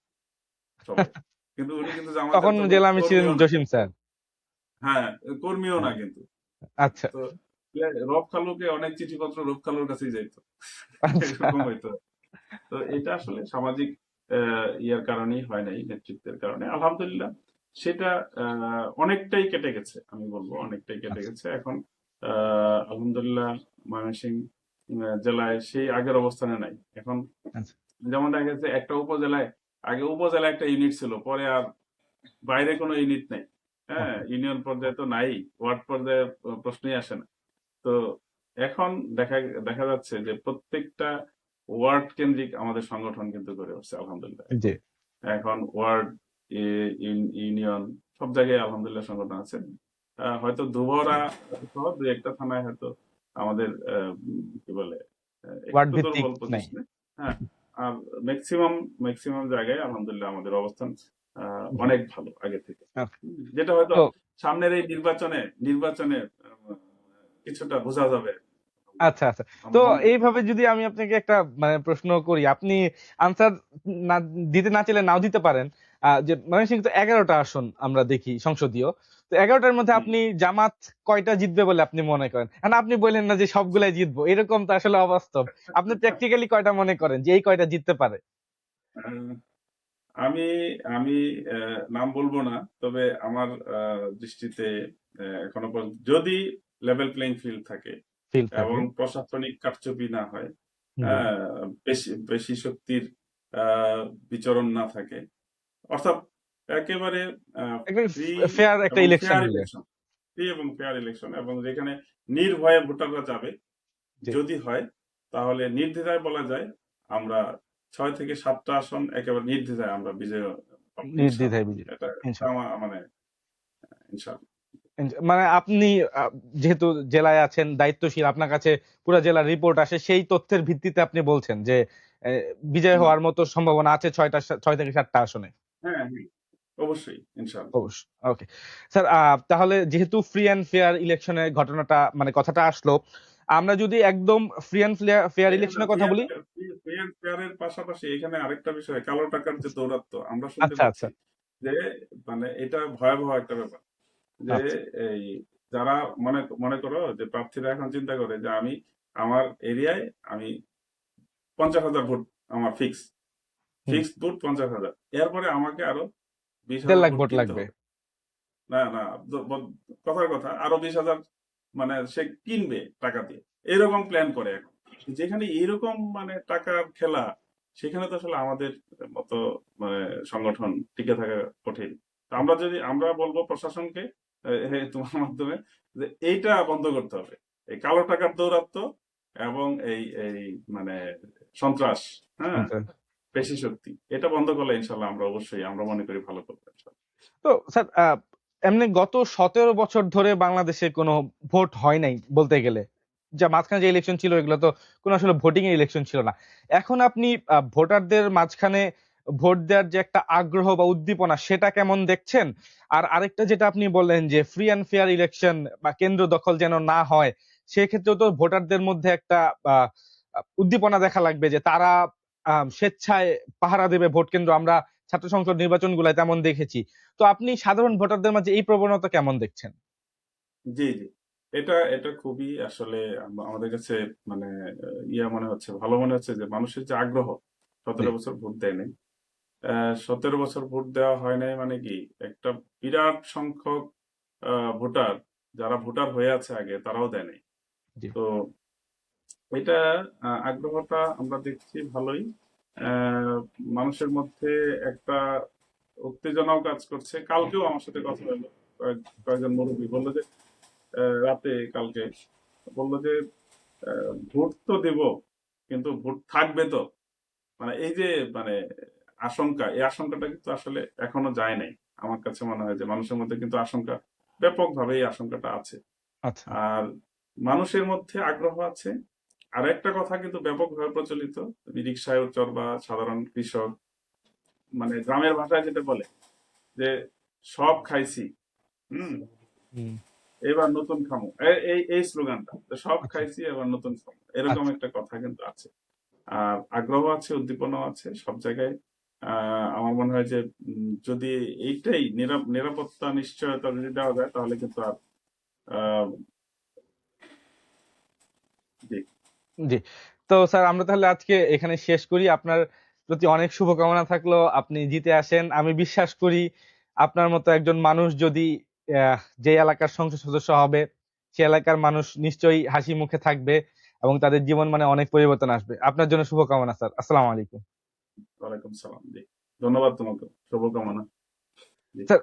সবাই, কিন্তু উনি কিন্তু জামাতের তখন তখন জেলা আমি ছিলেন কর্মীও না। জসিম স্যার। হ্যাঁ, কর্মীও না হ্যাঁ, কিন্তু। আচ্ছা তো রব খালুকে অনেক চিঠিপত্র রব খালুর কাছেই যাইতো, আচ্ছা। এরকম হইতো। তো এটা আসলে সামাজিক ইয়ার কারণেই হয় নাই, নেতৃত্বের কারণে আলহামদুলিল্লাহ। সেটা অনেকটাই কেটে গেছে, আমি বলবো অনেকটাই কেটে আচ্ছা গেছে এখন। আলহামদুলিল্লাহ, ময়মনসিংহ জেলায় সেই আগের অবস্থানে নাই এখন। আচ্ছা। যেমন দেখা গেছে একটা উপজেলায়, আগে উপজেলায় একটা ইউনিট ছিল, পরে আর বাইরে কোনো ইউনিট নাই। হ্যাঁ, ওকে। ইউনিয়ন পর্যায়ে তো নাই, ওয়ার্ড পর্যায়ে প্রশ্নই আসে না। তো এখন দেখা দেখা যাচ্ছে যে প্রত্যেকটা ওয়ার্ড কেন্দ্রিক আমাদের সংগঠন কিন্তু গড়ে উঠছে আলহামদুলিল্লাহ। জি এখন এখন ওয়ার্ড, ইউনিয়ন, সব জায়গায় আলহামদুলিল্লাহ সংগঠন আছে। হয়তো দুবরা সহ দুই একটা থানায় হয়তো আমাদের কি বলে ওয়ার্ড একটু ভিত্তিক দুর্বল নাই। পজিশনে। হ্যাঁ, আর ম্যাক্সিমাম ম্যাক্সিমাম জায়গায় আলহামদুলিল্লাহ আমাদের অবস্থান জি। অনেক ভালো আগে থেকে। আচ্ছা। যেটা হয়তো তো সামনের এই নির্বাচনে কিছুটা বোঝা যাবে। আচ্ছা আচ্ছা। তো আমার মনে হয়। এইভাবে যদি আমি আপনাকে একটা মানে প্রশ্ন করি, আপনি আনসার না দিতে না চাইলে নাও দিতে পারেন। যে ময়মনসিংহ তো 11টা আসন আমরা দেখি সংসদীয়। তো 11টার মধ্যে হুম। আপনি জামাত কয়টা জিতবে বলে আপনি মনে করেন? আর আপনি বললেন না যে সবগুলাই জিতবো, এরকম তো আসলে অবাস্তব। আপনি প্র্যাকটিক্যালি কয়টা মনে করেন যে এই কয়টা জিততে পারে? আহ, আমি আমি নাম বলবো না, তবে আমার দৃষ্টিতে এখনো পর্যন্ত যদি লেভেল প্লেইং ফিল্ড থাকে ফিল এবং থাকে। প্রশাসনিক কারচুপি না হয়, জি। বেশি বেশি শক্তির আহ, বিচরণ না থাকে, অর্থাৎ একেবারে একটা ফ্রি ফেয়ার একটা এবং ইলেকশন ফেয়ার হলে। ইলেকশন, ফ্রি এবং ফেয়ার ইলেকশন, এবং যেখানে নির্ভয়ে ভোটাররা যাবে, জি। যদি হয় তাহলে নির্দ্বিধায় বলা যায় আমরা 6 থেকে 7টা আসন একেবারে নির্দ্বিধায় আমরা বিজয় পাবো নির্দ্বিধায় ইনশাআল্লাহ। বিজয়ী। এটা এটা ইনশাআল্লাহ। মানে ইনশাআল্লাহ। মানে আপনি যেহেতু জেলায় আছেন দায়িত্বশীল, আপনার কাছে পুরো জেলার রিপোর্ট আসে, সেই তথ্যের ভিত্তিতে আপনি বলছেন যে বিজয় হুম। হওয়ার মতো সম্ভাবনা আছে 6 থেকে 7টা আসনে। হ্যাঁ, হ্যাঁ, অবশ্যই ইনশাআল্লাহ। অবশ্যই। ওকে স্যার, তাহলে যেহেতু ফ্রি অ্যান্ড ফেয়ার ইলেকশনের ঘটনাটা মানে কথাটা আসলো, আমরা যদি একদম ফ্রি অ্যান্ড ফেয়ার ইলেকশনের কথা বলি। ফেয়ারের পাশাপাশি এখানে আরেকটা বিষয়, কালো টাকার যে দৌরাত্ম্য আমরা শুনতে আচ্ছা আচ্ছা পাচ্ছি, যে মানে এটা ভয়াবহ একটা ব্যাপার। যে আচ্ছা। এই যারা মনে মনে করো যে প্রার্থীরা এখন চিন্তা করে যে আমি আমার এরিয়ায় আমি 50,000 ভোট, আমার হুম। ফিক্সড ভোট 50,000, এরপরে আমাকে আরো বিশ 1.5 হাজার লাখ ভোট ভোট কিনতে লাগবে। হবে। না না, কথার কথা, আরো 20,000 মানে সে কিনবে টাকা দিয়ে, এরকম প্ল্যান করে এখন। যেখানে এরকম মানে টাকার খেলা, সেখানে তো আসলে আমাদের মতো মানে সংগঠন টিকে থাকা কঠিন। তো আমরা বলবো প্রশাসনকে, তোমার মাধ্যমে, যে এইটা বন্ধ করতে হবে, এই কালো টাকার দৌরাত্ম্য এবং এই এই মানে সন্ত্রাস, হ্যাঁ, আচ্ছা। পেশি শক্তি, এটা বন্ধ করলে ইনশাল্লাহ আমরা অবশ্যই, আমরা মনে করি ভালো করবো ইনশাল্লাহ। তো স্যার, এমনি গত 17 বছর ধরে বাংলাদেশে কোনো ভোট হয় নাই বলতে গেলে। যা মাঝখানে যে ইলেকশন ছিল এগুলো তো কোনো আসলে ভোটিং এর ইলেকশন ছিল না। এখন আপনি ভোটারদের মাঝখানে ভোট দেওয়ার যে একটা আগ্রহ বা উদ্দীপনা, সেটা কেমন দেখছেন? আর আরেকটা যেটা আপনি বললেন যে ফ্রি অ্যান্ড ফেয়ার ইলেকশন বা কেন্দ্র দখল যেন না হয়, সেক্ষেত্রেও তো ভোটারদের মধ্যে একটা উদ্দীপনা দেখা লাগবে যে তারা স্বেচ্ছায় পাহারা দেবে ভোট কেন্দ্র আমরা ছাত্র সংসদ নির্বাচনগুলোয় তেমন দেখেছি। তো আপনি সাধারণ ভোটারদের মাঝে এই প্রবণতা কেমন দেখছেন? জি, জি। এটা এটা খুবই আসলে আমাদের কাছে মানে ইয়া মনে হচ্ছে, ভালো মনে হচ্ছে যে মানুষের যে আগ্রহ, জি 17 বছর ভোট দেয় নাই। 17 বছর ভোট দেওয়া হয় নাই মানে কি, একটা বিরাট সংখ্যক ভোটার, যারা ভোটার হয়ে আছে আগে, তারাও দেয় নাই। জি তো এটা আগ্রহটা আমরা দেখছি ভালোই। আহ, মানুষের মধ্যে একটা উত্তেজনাও কাজ করছে। কালকেও আমার সাথে কথা হলো, কয়েকজন মুরব্বী বললো যে রাতে কালকে বললো যে ভোট তো দেব, কিন্তু ভোট থাকবে তো, মানে এই যে মানে আশঙ্কা, এই আশঙ্কাটা কিন্তু আসলে এখনো যায় নাই। আমার কাছে মনে হয় যে মানুষের মধ্যে কিন্তু আশঙ্কা, ব্যাপকভাবে এই আশঙ্কাটা আছে। আচ্ছা আর মানুষের মধ্যে আগ্রহ আছে। আর একটা কথা কিন্তু ব্যাপকভাবে প্রচলিত, রিক্সায় চড় বা সাধারণ কৃষক, মানে গ্রামের ভাষায় যেটা বলে যে সব খাইছি, হুম, হুম এবার নতুন খামো, এই এই স্লোগানটা, তো সব আচ্ছা খাইছি এবার নতুন খামো, এরকম আচ্ছা একটা কথা কিন্তু আছে। আর আগ্রহ আছে, উদ্দীপনাও আছে সব জায়গায়। আমার মনে হয় যে যদি এইটাই নিরাপত্তা নিশ্চয়তা যদি দেওয়া যায়, তাহলে কিন্তু আর আহ, জি, জি। তো স্যার আমরা তাহলে আজকে এখানে শেষ করি। আপনার প্রতি অনেক শুভকামনা থাকলো, আপনি জিতে আসেন। আমি বিশ্বাস করি আপনার মতো একজন মানুষ যদি যে এলাকার সংসদ সদস্য হবে, সে এলাকার মানুষ নিশ্চয়ই হাসি মুখে থাকবে এবং তাদের জীবন মানে অনেক পরিবর্তন আসবে। আপনার জন্য শুভকামনা স্যার। আসসালামু আলাইকুম। ওয়ালাইকুম সালাম। জি, ধন্যবাদ তোমাকে, শুভকামনা। জি। স্যার